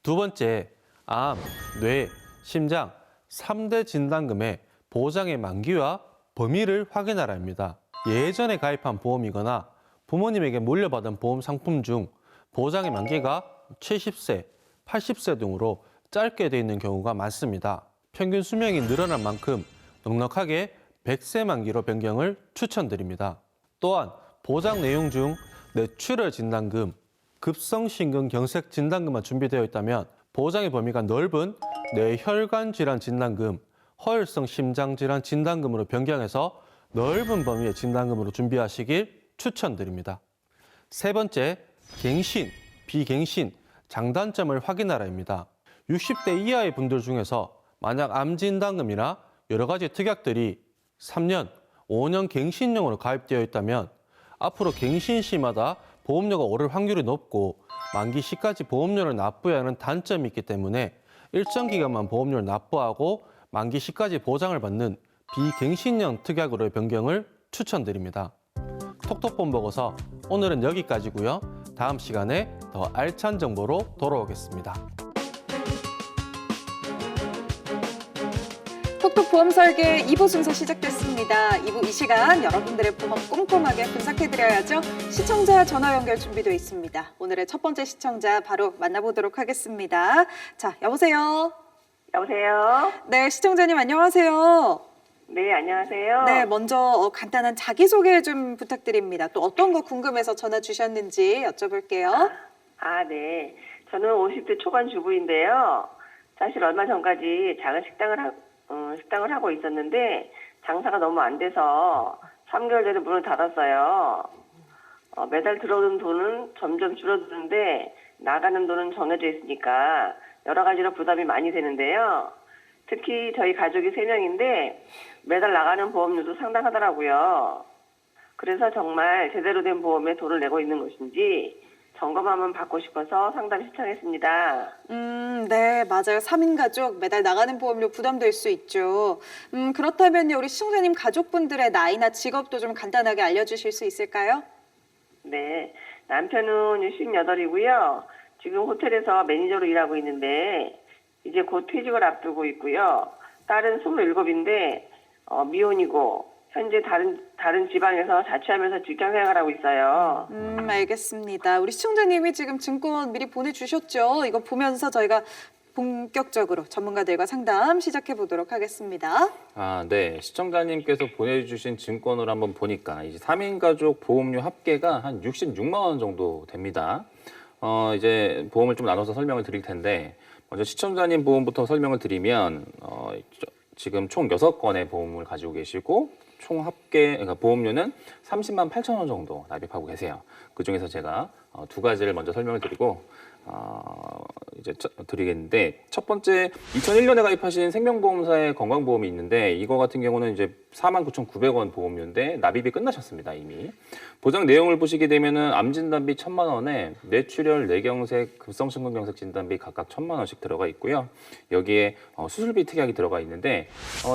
I: 두 번째, 암, 뇌, 심장 3대 진단금의 보장의 만기와 범위를 확인하라입니다. 예전에 가입한 보험이거나 부모님에게 물려받은 보험 상품 중 보장의 만기가 70세, 80세 등으로 짧게 돼 있는 경우가 많습니다. 평균 수명이 늘어난 만큼 넉넉하게 100세 만기로 변경을 추천드립니다. 또한 보장 내용 중 뇌출혈 진단금, 급성심근경색 진단금만 준비되어 있다면 보장의 범위가 넓은 뇌혈관 질환 진단금, 허혈성 심장질환 진단금으로 변경해서 넓은 범위의 진단금으로 준비하시길 추천드립니다. 세 번째, 갱신, 비갱신, 장단점을 확인하라입니다. 60대 이하의 분들 중에서 만약 암 진단금이나 여러 가지 특약들이 3년, 5년 갱신용으로 가입되어 있다면 앞으로 갱신 시마다 보험료가 오를 확률이 높고 만기 시까지 보험료를 납부해야 하는 단점이 있기 때문에 일정 기간만 보험료를 납부하고 만기 시까지 보장을 받는 비갱신형 특약으로의 변경을 추천드립니다. 톡톡본 보고서 오늘은 여기까지고요. 다음 시간에 더 알찬 정보로 돌아오겠습니다.
B: 톡톡 보험 설계 2부 순서 시작됐습니다. 2부 이 시간 여러분들의 보험 꼼꼼하게 분석해드려야죠. 시청자 전화 연결 준비되어 있습니다. 오늘의 첫 번째 시청자 바로 만나보도록 하겠습니다. 자, 여보세요?
J: 여보세요?
B: 네, 시청자님 안녕하세요.
J: 네, 안녕하세요.
B: 네, 먼저 간단한 자기소개 좀 부탁드립니다. 또 어떤 거 궁금해서 전화 주셨는지 여쭤볼게요.
J: 네. 저는 50대 초반 주부인데요. 사실 얼마 전까지 작은 식당을 하고 있었는데 장사가 너무 안 돼서 3개월 전에 문을 닫았어요. 매달 들어오는 돈은 점점 줄어드는데 나가는 돈은 정해져 있으니까 여러 가지로 부담이 많이 되는데요. 특히 저희 가족이 3명인데 매달 나가는 보험료도 상당하더라고요. 그래서 정말 제대로 된 보험에 돈을 내고 있는 것인지 점검 한번 받고 싶어서 상담 신청했습니다.
B: 네, 맞아요. 3인 가족 매달 나가는 보험료 부담될 수 있죠. 그렇다면요, 우리 시청자님 가족분들의 나이나 직업도 좀 간단하게 알려주실 수 있을까요?
J: 네, 남편은 58이고요. 지금 호텔에서 매니저로 일하고 있는데 이제 곧 퇴직을 앞두고 있고요. 딸은 27인데 미혼이고 현재 다른 지방에서 자취하면서 직장 생활하고 있어요.
B: 알겠습니다. 우리 시청자님이 지금 증권 미리 보내주셨죠? 이거 보면서 저희가 본격적으로 전문가들과 상담 시작해 보도록 하겠습니다.
C: 네. 시청자님께서 보내주신 증권을 한번 보니까 이제 3인 가족 보험료 합계가 한 66만 원 정도 됩니다. 이제 보험을 좀 나눠서 설명을 드릴 텐데 먼저 시청자님 보험부터 설명을 드리면 지금 총 6건의 보험을 가지고 계시고 총 합계 그러니까 보험료는 30만 8천 원 정도 납입하고 계세요. 그중에서 제가 두 가지를 먼저 설명을 드리고 이제 드리겠는데 첫 번째 2001년에 가입하신 생명보험사의 건강보험이 있는데 이거 같은 경우는 이제 49,900원 보험료인데 납입이 끝나셨습니다 이미. 보장 내용을 보시게 되면은 암 진단비 1,000만 원에 뇌출혈, 뇌경색, 급성심근경색 진단비 각각 1,000만 원씩 들어가 있고요. 여기에 수술비 특약이 들어가 있는데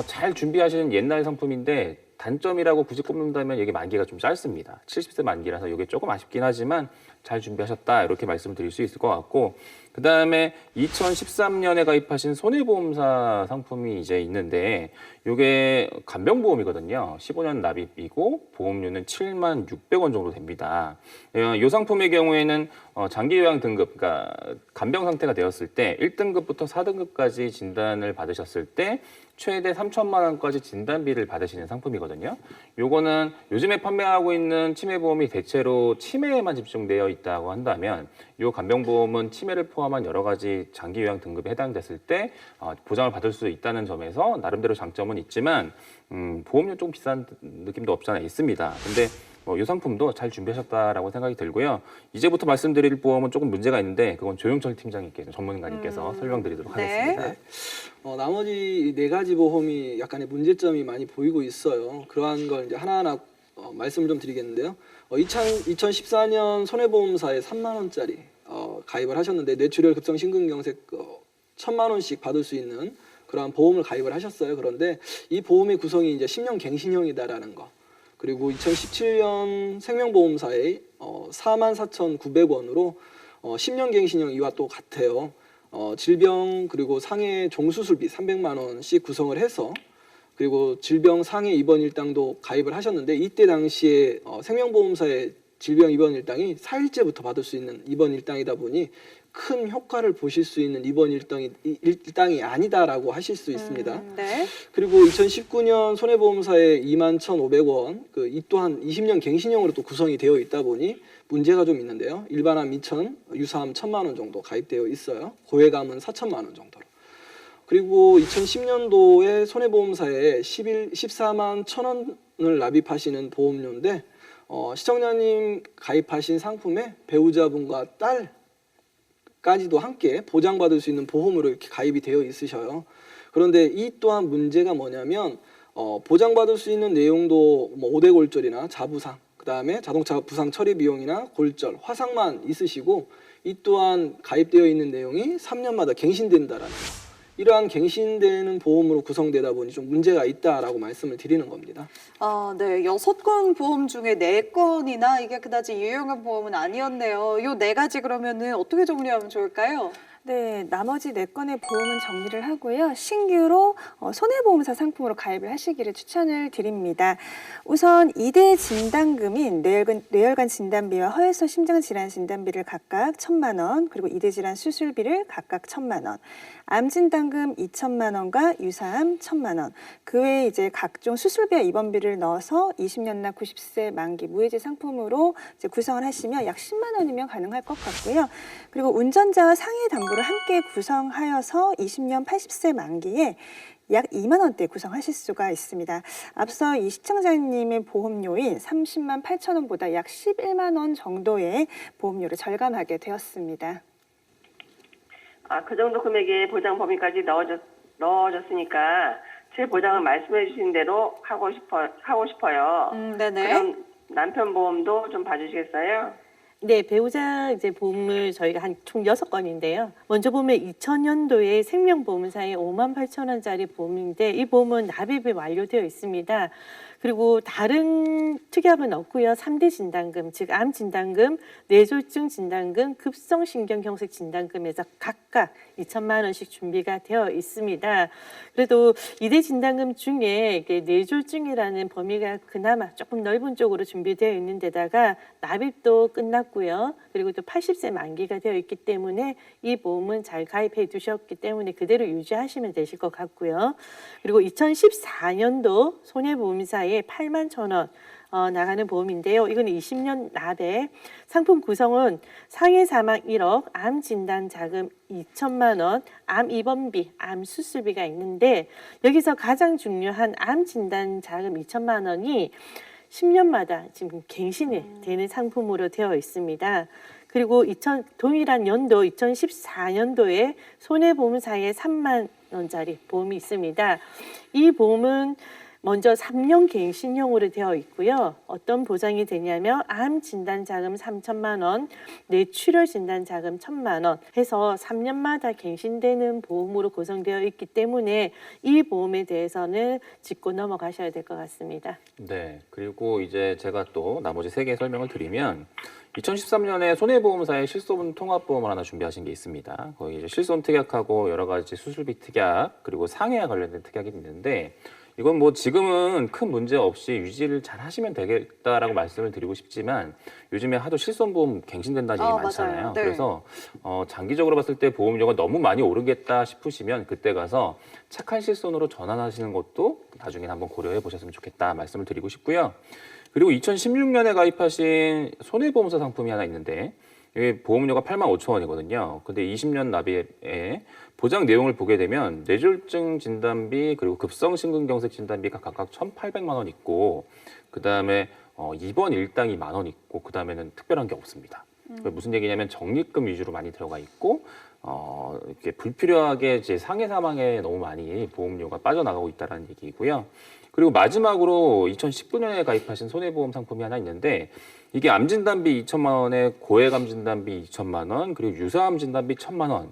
C: 잘 준비하시는 옛날 상품인데 단점이라고 굳이 꼽는다면 이게 만기가 좀 짧습니다. 70세 만기라서 이게 조금 아쉽긴 하지만 잘 준비하셨다 이렇게 말씀을 드릴 수 있을 것 같고 그다음에 2013년에 가입하신 손해보험사 상품이 이제 있는데 이게 간병보험이거든요. 15년 납입이고 보험료는 7만 600원 정도 됩니다. 이 상품의 경우에는 장기요양 등급, 그러니까 간병 상태가 되었을 때 1등급부터 4등급까지 진단을 받으셨을 때 최대 3천만 원까지 진단비를 받으시는 상품이거든요. 요거는 요즘에 판매하고 있는 치매보험이 대체로 치매에만 집중되어 있다고 한다면 요 간병보험은 치매를 포함한 여러 가지 장기요양 등급에 해당됐을 때 보장을 받을 수 있다는 점에서 나름대로 장점은 있지만 보험료 조금 비싼 느낌도 없지 않아 있습니다. 근데 이 상품도 잘 준비하셨다라고 생각이 들고요. 이제부터 말씀드릴 보험은 조금 문제가 있는데 그건 조영철 팀장님께서 전문가님께서 설명드리도록
B: 네.
C: 하겠습니다.
D: 나머지 4가지 보험이 약간의 문제점이 많이 보이고 있어요. 그러한 걸 이제 하나하나 말씀을 좀 드리겠는데요. 2014년 손해보험사에 3만 원짜리 가입을 하셨는데 뇌출혈 급성 심근경색 1,000만 원씩 받을 수 있는 그러한 보험을 가입을 하셨어요. 그런데 이 보험의 구성이 이제 10년 갱신형이다라는 거. 그리고 2017년 생명보험사에 44,900원으로 10년 갱신형 이와 또 같아요. 질병 그리고 상해 종수술비 300만 원씩 구성을 해서 그리고 질병 상해 입원 일당도 가입을 하셨는데 이때 당시에 생명보험사의 질병 입원 일당이 4일째부터 받을 수 있는 입원 일당이다 보니 큰 효과를 보실 수 있는 입원 일당이 아니다라고 하실 수 있습니다.
B: 네.
D: 그리고 2019년 손해보험사에 21,500원 이 또한 20년 갱신형으로 또 구성이 되어 있다 보니 문제가 좀 있는데요. 일반암 2,000, 유사암 1,000만 원 정도 가입되어 있어요. 고액암은 4천만 원 정도로. 그리고 2010년도에 손해보험사에 14만 1,000원을 납입하시는 보험료인데 시청자님 가입하신 상품에 배우자분과 딸까지도 함께 보장받을 수 있는 보험으로 이렇게 가입이 되어 있으셔요. 그런데 이 또한 문제가 뭐냐면 보장받을 수 있는 내용도 뭐 5대 골절이나 자부상, 그다음에 자동차 부상 처리 비용이나 골절, 화상만 있으시고 이 또한 가입되어 있는 내용이 3년마다 갱신된다라는 거. 이러한 갱신되는 보험으로 구성되다 보니 좀 문제가 있다라고 말씀을 드리는 겁니다.
B: 네. 6건 보험 중에 4건이나 이게 그다지 유용한 보험은 아니었네요. 이 4가지 그러면은 어떻게 정리하면 좋을까요?
E: 네, 나머지 4건의 보험은 정리를 하고요. 신규로 손해보험사 상품으로 가입을 하시기를 추천을 드립니다. 우선 2대 진단금인 뇌혈관 진단비와 허혈성 심장질환 진단비를 각각 1,000만 원, 그리고 2대 질환 수술비를 각각 1,000만 원, 암 진단금 2천만 원과 유사암 1,000만 원, 그 외에 이제 각종 수술비와 입원비를 넣어서 20년 납 90세 만기 무해지 상품으로 이제 구성을 하시면 약 10만 원이면 가능할 것 같고요. 그리고 운전자와 상해 담보를 함께 구성하여서 20년 80세 만기에 약 2만 원대 구성하실 수가 있습니다. 앞서 이 시청자님의 보험료인 30만 8천 원보다 약 11만 원 정도의 보험료를 절감하게 되었습니다.
J: 그 정도 금액의 보장 범위까지 넣어줬으니까 제 보장을 말씀해 주신 대로 하고 싶어요.
B: 네네.
J: 그럼 남편 보험도 좀 봐주시겠어요?
F: 네, 배우자 이제 보험을 저희가 한 총 6건인데요. 먼저 보면 2000년도에 생명보험사에 5만 8천 원짜리 보험인데 이 보험은 납입이 완료되어 있습니다. 그리고 다른 특약은 없고요. 3대 진단금, 즉 암 진단금, 뇌졸중 진단금, 급성신경경색 진단금에서 각각 2천만 원씩 준비가 되어 있습니다. 그래도 2대 진단금 중에 이게 뇌졸중이라는 범위가 그나마 조금 넓은 쪽으로 준비되어 있는 데다가 납입도 끝났고요. 그리고 또 80세 만기가 되어 있기 때문에 이 보험은 잘 가입해 두셨기 때문에 그대로 유지하시면 되실 것 같고요. 그리고 2014년도 손해보험사에 8만 1,000원 나가는 보험인데요. 이거는 20년 납에 상품 구성은 상해 사망 1억, 암 진단 자금 2천만 원, 암 입원비, 암 수술비가 있는데 여기서 가장 중요한 암 진단 자금 2천만 원이 10년마다 지금 갱신이 되는 상품으로 되어 있습니다. 그리고 동일한 연도 2014년도에 손해보험사에 3만 원짜리 보험이 있습니다. 이 보험은 먼저 3년 갱신형으로 되어 있고요. 어떤 보장이 되냐면 암 진단 자금 3천만 원, 뇌출혈 진단 자금 1,000만 원 해서 3년마다 갱신되는 보험으로 구성되어 있기 때문에 이 보험에 대해서는 짚고 넘어가셔야 될 것 같습니다.
C: 네. 그리고 이제 제가 또 나머지 3개 설명을 드리면 2013년에 손해보험사의 실손 통합보험을 하나 준비하신 게 있습니다. 거기 이제 실손 특약하고 여러 가지 수술비 특약 그리고 상해와 관련된 특약이 있는데 이건 뭐 지금은 큰 문제 없이 유지를 잘 하시면 되겠다라고 말씀을 드리고 싶지만 요즘에 하도 실손보험 갱신된다는 얘기 많잖아요.
B: 맞아요. 네.
C: 그래서 장기적으로 봤을 때 보험료가 너무 많이 오르겠다 싶으시면 그때 가서 착한 실손으로 전환하시는 것도 나중에 한번 고려해 보셨으면 좋겠다 말씀을 드리고 싶고요. 그리고 2016년에 가입하신 손해보험사 상품이 하나 있는데 이게 보험료가 85,000원이거든요. 근데 20년 납입에 보장 내용을 보게 되면 뇌졸중 진단비 그리고 급성 심근경색 진단비가 각각 1,800만 원 있고 그다음에 입원 일당이 10,000원 있고 그다음에는 특별한 게 없습니다. 무슨 얘기냐면 적립금 위주로 많이 들어가 있고 이렇게 불필요하게 이제 상해 사망에 너무 많이 보험료가 빠져나가고 있다는 얘기고요. 그리고 마지막으로 2019년에 가입하신 손해보험 상품이 하나 있는데 이게 암 진단비 2천만 원에 고액암 진단비 2천만 원 그리고 유사암 진단비 1,000만 원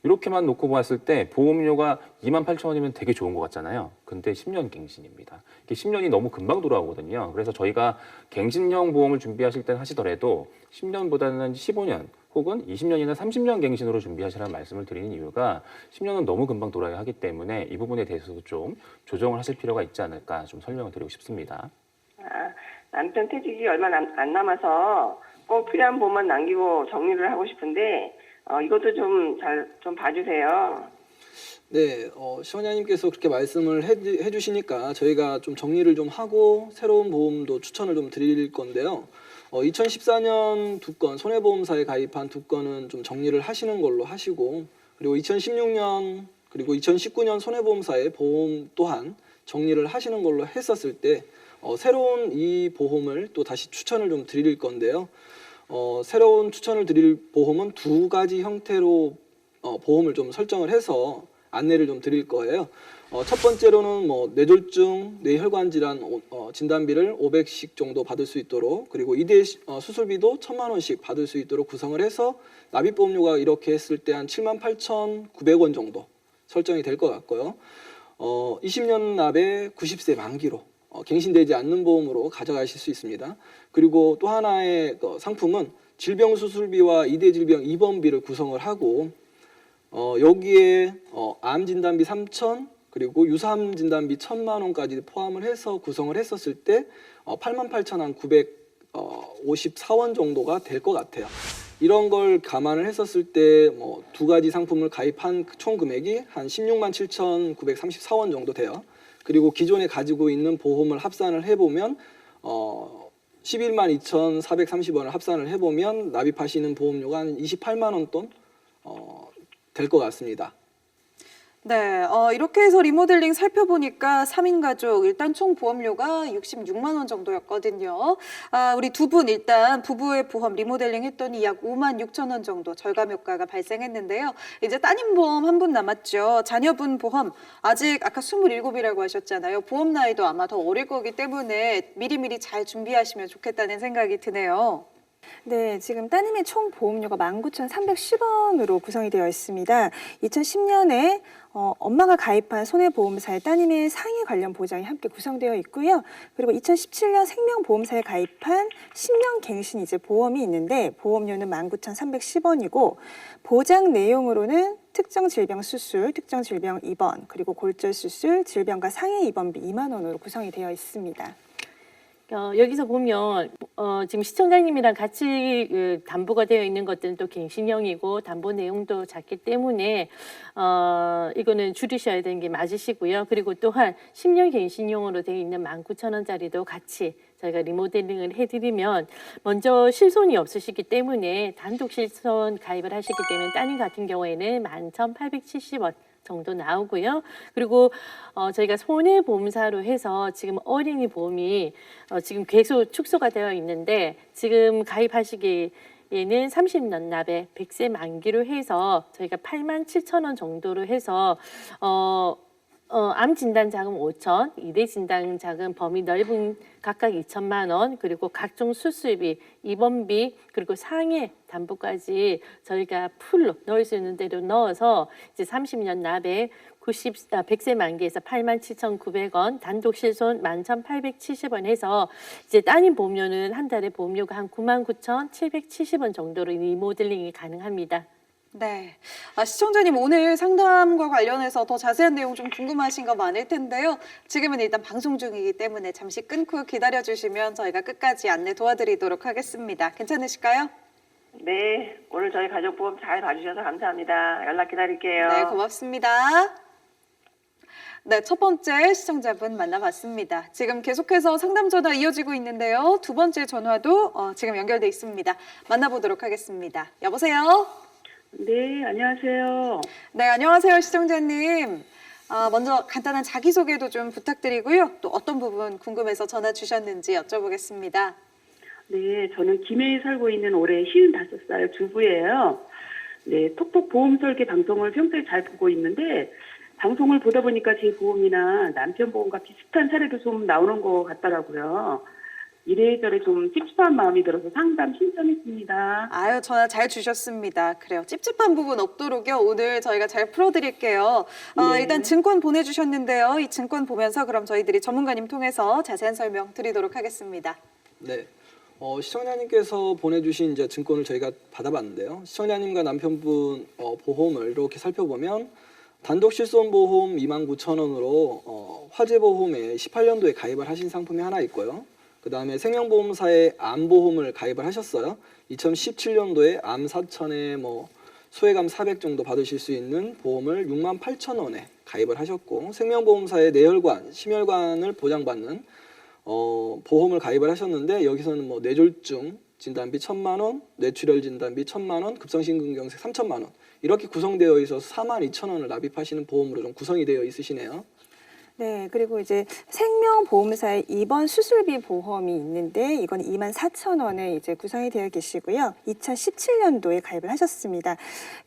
C: 이렇게만 놓고 봤을 때 보험료가 28,000원이면 되게 좋은 것 같잖아요. 근데 10년 갱신입니다. 이게 10년이 너무 금방 돌아오거든요. 그래서 저희가 갱신형 보험을 준비하실 때 하시더라도 10년보다는 15년 혹은 20년이나 30년 갱신으로 준비하시라는 말씀을 드리는 이유가 10년은 너무 금방 돌아야 하기 때문에 이 부분에 대해서도 좀 조정을 하실 필요가 있지 않을까 좀 설명을 드리고 싶습니다.
J: 남편 퇴직이 얼마 안 남아서 꼭 필요한 보험만 남기고 정리를 하고 싶은데 이것도 좀 봐주세요.
D: 네, 시청자님께서 그렇게 말씀을 해주시니까 저희가 좀 정리를 좀 하고 새로운 보험도 추천을 좀 드릴 건데요. 2014년 2건, 손해보험사에 가입한 2건은 좀 정리를 하시는 걸로 하시고 그리고 2016년 그리고 2019년 손해보험사의 보험 또한 정리를 하시는 걸로 했었을 때 새로운 이 보험을 또 다시 추천을 좀 드릴 건데요. 새로운 추천을 드릴 보험은 2가지 형태로 보험을 좀 설정을 해서 안내를 좀 드릴 거예요. 첫 번째로는 뭐 뇌졸중, 뇌혈관 질환 진단비를 500씩 정도 받을 수 있도록 그리고 이대 수술비도 1,000만 원씩 받을 수 있도록 구성을 해서 납입보험료가 이렇게 했을 때 한 78,900원 정도 설정이 될 것 같고요. 20년 납에 90세 만기로 갱신되지 않는 보험으로 가져가실 수 있습니다. 그리고 또 하나의 상품은 질병 수술비와 이대 질병 입원비를 구성을 하고 여기에 암 진단비 3,000 그리고 유사암 진단비 1,000만 원까지 포함을 해서 구성을 했었을 때 88,954원 정도가 될 것 같아요. 이런 걸 감안을 했었을 때 뭐 2가지 상품을 가입한 총 금액이 한 167,934원 정도 돼요. 그리고 기존에 가지고 있는 보험을 합산을 해보면 112,430원을 합산을 해보면 납입하시는 보험료가 한 28만 원 돈 될 것 같습니다.
B: 네, 이렇게 해서 리모델링 살펴보니까 3인 가족 일단 총 보험료가 66만 원 정도였거든요. 우리 두 분 일단 부부의 보험 리모델링 했더니 약 5만 6천 원 정도 절감 효과가 발생했는데요. 이제 따님 보험 한 분 남았죠. 자녀분 보험 아직 아까 27이라고 하셨잖아요. 보험 나이도 아마 더 어릴 거기 때문에 미리미리 잘 준비하시면 좋겠다는 생각이 드네요.
E: 네, 지금 따님의 총 보험료가 19,310원으로 구성이 되어 있습니다. 2010년에 엄마가 가입한 손해보험사에 따님의 상해 관련 보장이 함께 구성되어 있고요. 그리고 2017년 생명보험사에 가입한 10년 갱신 이제 보험이 있는데 보험료는 19,310원이고 보장 내용으로는 특정 질병 수술, 특정 질병 입원, 그리고 골절 수술, 질병과 상해 입원비 2만 원으로 구성이 되어 있습니다.
F: 여기서 보면 지금 시청자님이랑 같이 담보가 되어 있는 것들은 또 갱신형이고 담보 내용도 작기 때문에 이거는 줄이셔야 되는 게 맞으시고요. 그리고 또한 10년 갱신형으로 되어 있는 19,000원짜리도 같이 저희가 리모델링을 해드리면 먼저 실손이 없으시기 때문에 단독 실손 가입을 하시기 때문에 따님 같은 경우에는 11,870원 정도 나오고요. 그리고 저희가 손해보험사로 해서 지금 어린이 보험이 지금 계속 축소가 되어 있는데 지금 가입하시기에는 30년 납에 100세 만기로 해서 저희가 87,000원 정도로 해서 암 진단 자금 5천, 이대 진단 자금 범위 넓은 각각 2천만 원, 그리고 각종 수술비, 입원비, 그리고 상해 담보까지 저희가 풀로 넣을 수 있는 대로 넣어서 이제 30년 납에 100세 만기에서 87,900원, 단독 실손 11,870원 해서 이제 따님 보험료는 한 달에 보험료가 한 99,770원 정도로 리모델링이 가능합니다.
B: 네. 시청자님 오늘 상담과 관련해서 더 자세한 내용 좀 궁금하신 거 많을 텐데요. 지금은 일단 방송 중이기 때문에 잠시 끊고 기다려주시면 저희가 끝까지 안내 도와드리도록 하겠습니다. 괜찮으실까요?
J: 네, 오늘 저희 가족보험 잘 봐주셔서 감사합니다. 연락 기다릴게요.
B: 네, 고맙습니다. 네, 첫 번째 시청자분 만나봤습니다. 지금 계속해서 상담 전화 이어지고 있는데요. 두 번째 전화도 지금 연결돼 있습니다. 만나보도록 하겠습니다. 여보세요?
K: 네, 안녕하세요.
B: 네, 안녕하세요, 시청자님. 먼저 간단한 자기소개도 좀 부탁드리고요. 또 어떤 부분 궁금해서 전화 주셨는지 여쭤보겠습니다.
K: 네, 저는 김해에 살고 있는 올해 55살 주부예요. 네, 톡톡 보험 설계 방송을 평소에 잘 보고 있는데 방송을 보다 보니까 제 보험이나 남편 보험과 비슷한 사례도 좀 나오는 것 같더라고요. 이래저래 좀 찝찝한 마음이 들어서 상담 신청했습니다.
B: 아유, 전화 잘 주셨습니다. 그래요. 찝찝한 부분 없도록요. 오늘 저희가 잘 풀어드릴게요.
K: 네.
B: 일단 증권 보내주셨는데요. 이 증권 보면서 그럼 저희들이 전문가님 통해서 자세한 설명 드리도록 하겠습니다.
D: 네. 시청자님께서 보내주신 이제 증권을 저희가 받아봤는데요. 시청자님과 남편분 보험을 이렇게 살펴보면 단독 실손보험 29,000원으로 화재보험에 18년도에 가입을 하신 상품이 하나 있고요. 그 다음에 생명보험사에 암보험을 가입을 하셨어요. 2017년도에 암 4,000에 소외감 400 정도 받으실 수 있는 보험을 68,000원에 가입을 하셨고, 생명보험사에 뇌혈관, 심혈관을 보장받는 보험을 가입을 하셨는데 여기서는 뇌졸중 진단비 1,000만 원, 뇌출혈 진단비 1,000만 원, 급성심근경색 3,000만 원 이렇게 구성되어 있어서 42,000원을 납입하시는 보험으로 좀 구성이 되어 있으시네요.
E: 네, 그리고 이제 생명보험사의 입원 수술비 보험이 있는데 이건 24,000원에 이제 구성이 되어 계시고요. 2017년도에 가입을 하셨습니다.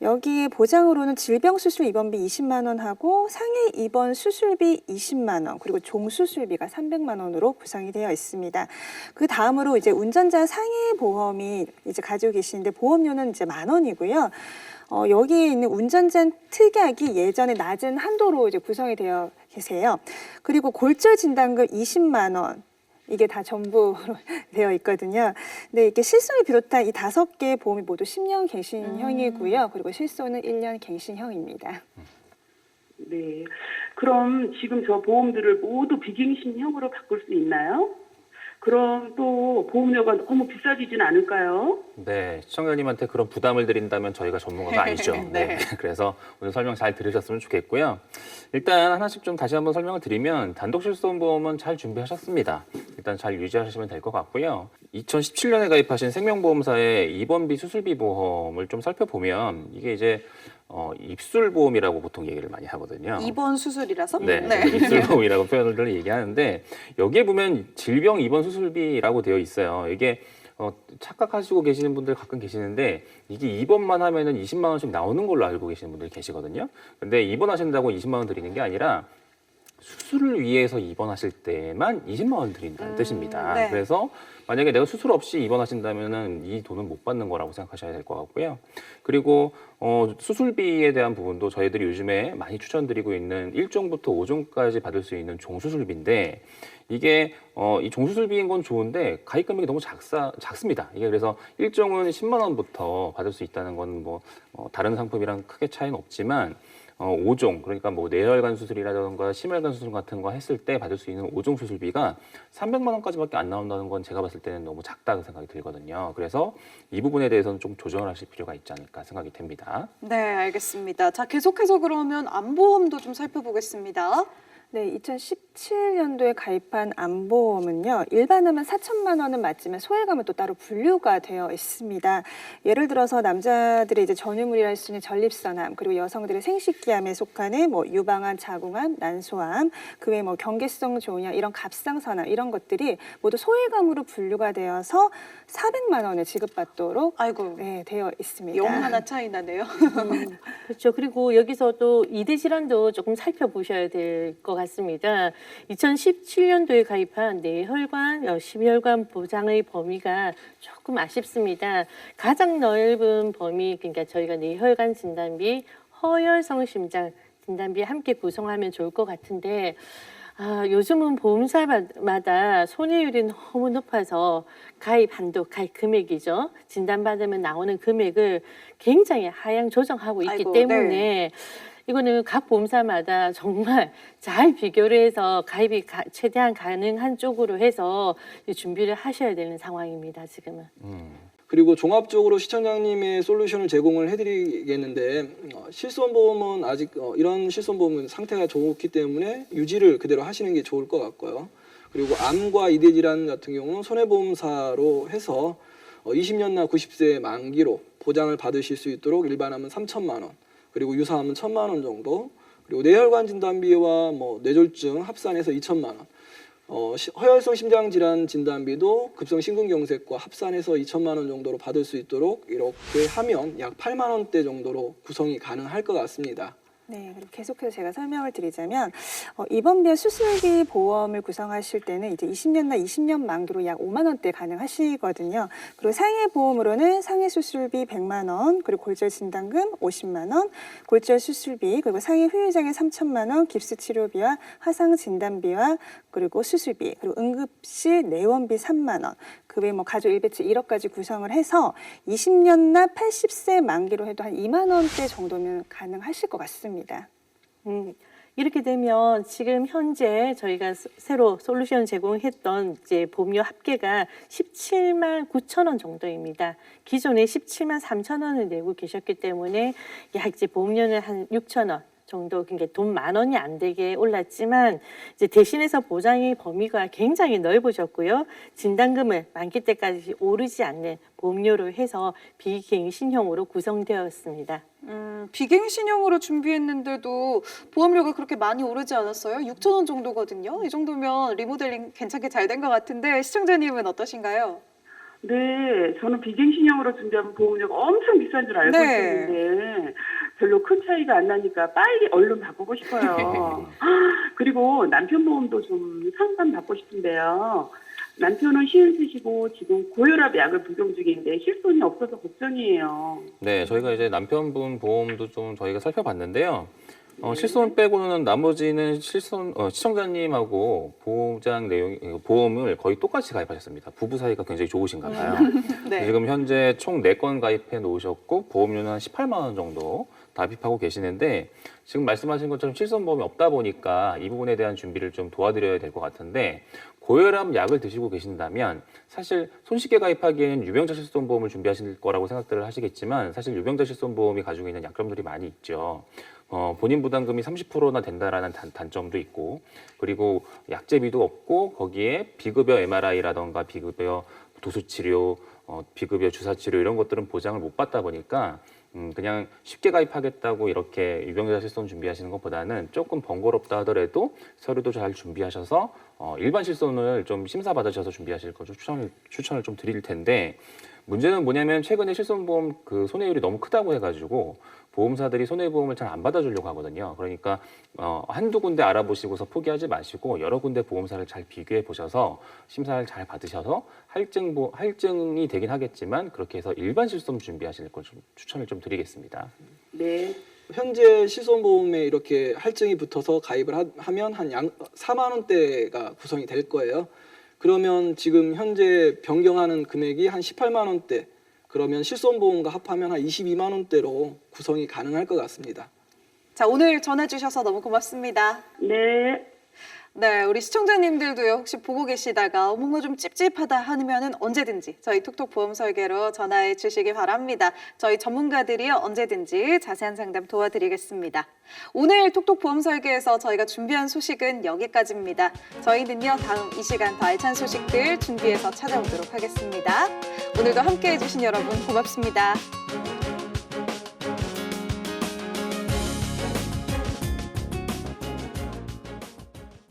E: 여기에 보장으로는 질병수술 입원비 20만 원 하고 상해 입원 수술비 20만 원, 그리고 종수술비가 300만 원으로 구성이 되어 있습니다. 그 다음으로 이제 운전자 상해 보험이 이제 가지고 계시는데 보험료는 이제 10,000원이고요. 여기에 있는 운전자 특약이 예전에 낮은 한도로 이제 구성이 되어 계세요. 그리고 골절 진단금 20만 원. 이게 다 전부로 되어 있거든요. 근데 이렇게 실손을 비롯한 이 5개 보험이 모두 10년 갱신형이고요. 그리고 실손은 1년 갱신형입니다.
K: 네, 그럼 지금 저 보험들을 모두 비갱신형으로 바꿀 수 있나요? 그럼 또 보험료가 너무 비싸지진 않을까요?
C: 네, 시청자님한테 그런 부담을 드린다면 저희가 전문가가 아니죠. 네. 그래서 오늘 설명 잘 들으셨으면 좋겠고요. 일단 하나씩 좀 다시 한번 설명을 드리면 단독 실손보험은 잘 준비하셨습니다. 일단 잘 유지하시면 될 것 같고요. 2017년에 가입하신 생명보험사의 입원비 수술비 보험을 좀 살펴보면 이게 이제 입술보험이라고 보통 얘기를 많이 하거든요.
B: 입원 수술이라서?
C: 네, 입술보험이라고 표현을 얘기하는데 여기에 보면 질병 입원 수술비라고 되어 있어요. 이게 착각하시고 계시는 분들 가끔 계시는데 이게 입원만 하면은 20만 원씩 나오는 걸로 알고 계시는 분들이 계시거든요. 근데 입원하신다고 20만 원 드리는 게 아니라 수술을 위해서 입원하실 때만 20만 원 드린다는 뜻입니다.
B: 네.
C: 그래서 만약에 내가 수술 없이 입원하신다면은 이 돈은 못 받는 거라고 생각하셔야 될 것 같고요. 그리고 수술비에 대한 부분도 저희들이 요즘에 많이 추천드리고 있는 1종부터 5종까지 받을 수 있는 종수술비인데 이게 이 종수술비인 건 좋은데 가입 금액이 너무 작습니다. 이게 그래서 1종은 10만 원부터 받을 수 있다는 건 다른 상품이랑 크게 차이는 없지만 5종, 그러니까 뇌혈관 수술이라든가 심혈관 수술 같은 거 했을 때 받을 수 있는 5종 수술비가 300만 원까지밖에 안 나온다는 건 제가 봤을 때는 너무 작다고 생각이 들거든요. 그래서 이 부분에 대해서는 좀 조정하실 필요가 있지 않을까 생각이 됩니다.
B: 네, 알겠습니다. 자, 계속해서 그러면 암보험도 좀 살펴보겠습니다.
E: 네, 2017년도에 가입한 암보험은요, 일반암은 4천만 원은 맞지만 소액암은 또 따로 분류가 되어 있습니다. 예를 들어서 남자들의 이제 전유물이라 할 수 있는 전립선암, 그리고 여성들의 생식기암에 속하는 뭐 유방암, 자궁암, 난소암, 그 외에 뭐 경계성 조냐 이런 갑상선암 이런 것들이 모두 소액암으로 분류가 되어서 400만 원을 지급받도록
B: 아이고,
E: 네, 되어 있습니다.
B: 영 하나 차이 나네요.
F: 그렇죠. 그리고 여기서 또 이대 질환도 조금 살펴보셔야 될 것 같습니다. 2017년도에 가입한 뇌혈관, 심혈관 보장의 범위가 조금 아쉽습니다. 가장 넓은 범위, 그러니까 저희가 뇌혈관 진단비, 허혈성 심장 진단비 함께 구성하면 좋을 것 같은데 요즘은 보험사마다 손해율이 너무 높아서 가입 한도, 가입 금액이죠. 진단받으면 나오는 금액을 굉장히 하향 조정하고 있기
B: 아이고,
F: 때문에
B: 네.
F: 이거는 각 보험사마다 정말 잘 비교를 해서 가입이 최대한 가능한 쪽으로 해서 준비를 하셔야 되는 상황입니다, 지금은.
D: 그리고 종합적으로 시청자님의 솔루션을 제공을 해드리겠는데 실손보험은 아직 이런 실손보험은 상태가 좋기 때문에 유지를 그대로 하시는 게 좋을 것 같고요. 그리고 암과 이대 질환 같은 경우는 손해보험사로 해서 20년나 90세 만기로 보장을 받으실 수 있도록 일반암은 3천만 원, 그리고 유사암은 1,000만 원 정도, 그리고 뇌혈관 진단비와 뭐 뇌졸중 합산해서 2천만 원. 허혈성 심장질환 진단비도 급성심근경색과 합산해서 2천만 원 정도로 받을 수 있도록 이렇게 하면 약 8만 원대 정도로 구성이 가능할 것 같습니다.
E: 네, 그리고 계속해서 제가 설명을 드리자면 입원비와 수술비 보험을 구성하실 때는 이제 20년나 20년 만기로 약 5만 원대 가능하시거든요. 그리고 상해 보험으로는 상해 수술비 100만 원, 그리고 골절 진단금 50만 원, 골절 수술비, 그리고 상해 후유장애 3천만 원, 깁스 치료비와 화상 진단비와 그리고 수술비, 그리고 응급실 내원비 3만 원, 그 외에 뭐 가족 일배치 1억까지 구성을 해서 20년나 80세 만기로 해도 한 2만 원대 정도면 가능하실 것 같습니다.
F: 이렇게 되면 지금 현재 저희가 새로 솔루션 제공했던 이제 보험료 합계가 17만 9천 원 정도입니다. 기존에 17만 3천 원을 내고 계셨기 때문에 약 이제 보험료는 한 6천 원 정도, 그러니까 돈 10,000원이 안 되게 올랐지만 이제 대신해서 보장의 범위가 굉장히 넓어졌고요. 진단금을 만기 때까지 오르지 않는 보험료로 해서 비갱신형으로 구성되었습니다.
B: 비갱신형으로 준비했는데도 보험료가 그렇게 많이 오르지 않았어요? 6천 원 정도거든요. 이 정도면 리모델링 괜찮게 잘 된 것 같은데 시청자님은 어떠신가요?
K: 네, 저는 비갱신형으로 준비한 보험료가 엄청 비싼 줄 알고
B: 네.
K: 있었는데 별로 큰 차이가 안 나니까 빨리 얼른 바꾸고 싶어요. 그리고 남편 보험도 좀 상담 받고 싶은데요. 남편은 시은 쓰시고 지금 고혈압 약을 복용 중인데 실손이 없어서 걱정이에요.
C: 네, 저희가 이제 남편분 보험도 좀 저희가 살펴봤는데요. 실손 빼고는 나머지는 시청자님하고 보장 내용, 보험을 거의 똑같이 가입하셨습니다. 부부 사이가 굉장히 좋으신가 봐요.
B: 네.
C: 지금 현재 총 4건 가입해 놓으셨고 보험료는 한 18만 원 정도 납입하고 계시는데 지금 말씀하신 것처럼 실손보험이 없다 보니까 이 부분에 대한 준비를 좀 도와드려야 될 것 같은데 고혈압 약을 드시고 계신다면 사실 손쉽게 가입하기에는 유병자 실손보험을 준비하실 거라고 생각들을 하시겠지만 사실 유병자 실손보험이 가지고 있는 약점들이 많이 있죠. 본인 부담금이 30%나 된다라는 단점도 있고 그리고 약제비도 없고 거기에 비급여 MRI라던가 비급여 도수치료, 비급여 주사치료 이런 것들은 보장을 못 받다 보니까 그냥 쉽게 가입하겠다고 이렇게 유병자 실손 준비하시는 것보다는 조금 번거롭다 하더라도 서류도 잘 준비하셔서 일반 실손을 좀 심사 받으셔서 준비하실 거 좀 추천을 좀 드릴 텐데 문제는 뭐냐면 최근에 실손보험 그 손해율이 너무 크다고 해가지고 보험사들이 손해보험을 잘 안 받아주려고 하거든요. 그러니까 한두 군데 알아보시고서 포기하지 마시고 여러 군데 보험사를 잘 비교해 보셔서 심사를 잘 받으셔서 할증이 되긴 하겠지만 그렇게 해서 일반 실손 준비하실 걸 좀 추천을 좀 드리겠습니다.
K: 네.
D: 현재 실손보험에 이렇게 할증이 붙어서 가입을 하면 한 4만 원대가 구성이 될 거예요. 그러면 지금 현재 변경하는 금액이 한 18만 원대, 그러면 실손보험과 합하면 한 22만 원대로 구성이 가능할 것 같습니다.
B: 자, 오늘 전화 주셔서 너무 고맙습니다.
K: 네.
B: 네, 우리 시청자님들도요, 혹시 보고 계시다가 뭔가 좀 찝찝하다 하면은 언제든지 저희 톡톡 보험 설계로 전화해 주시기 바랍니다. 저희 전문가들이요, 언제든지 자세한 상담 도와드리겠습니다. 오늘 톡톡 보험 설계에서 저희가 준비한 소식은 여기까지입니다. 저희는요, 다음 이 시간 더 알찬 소식들 준비해서 찾아오도록 하겠습니다. 오늘도 함께 해주신 여러분 고맙습니다.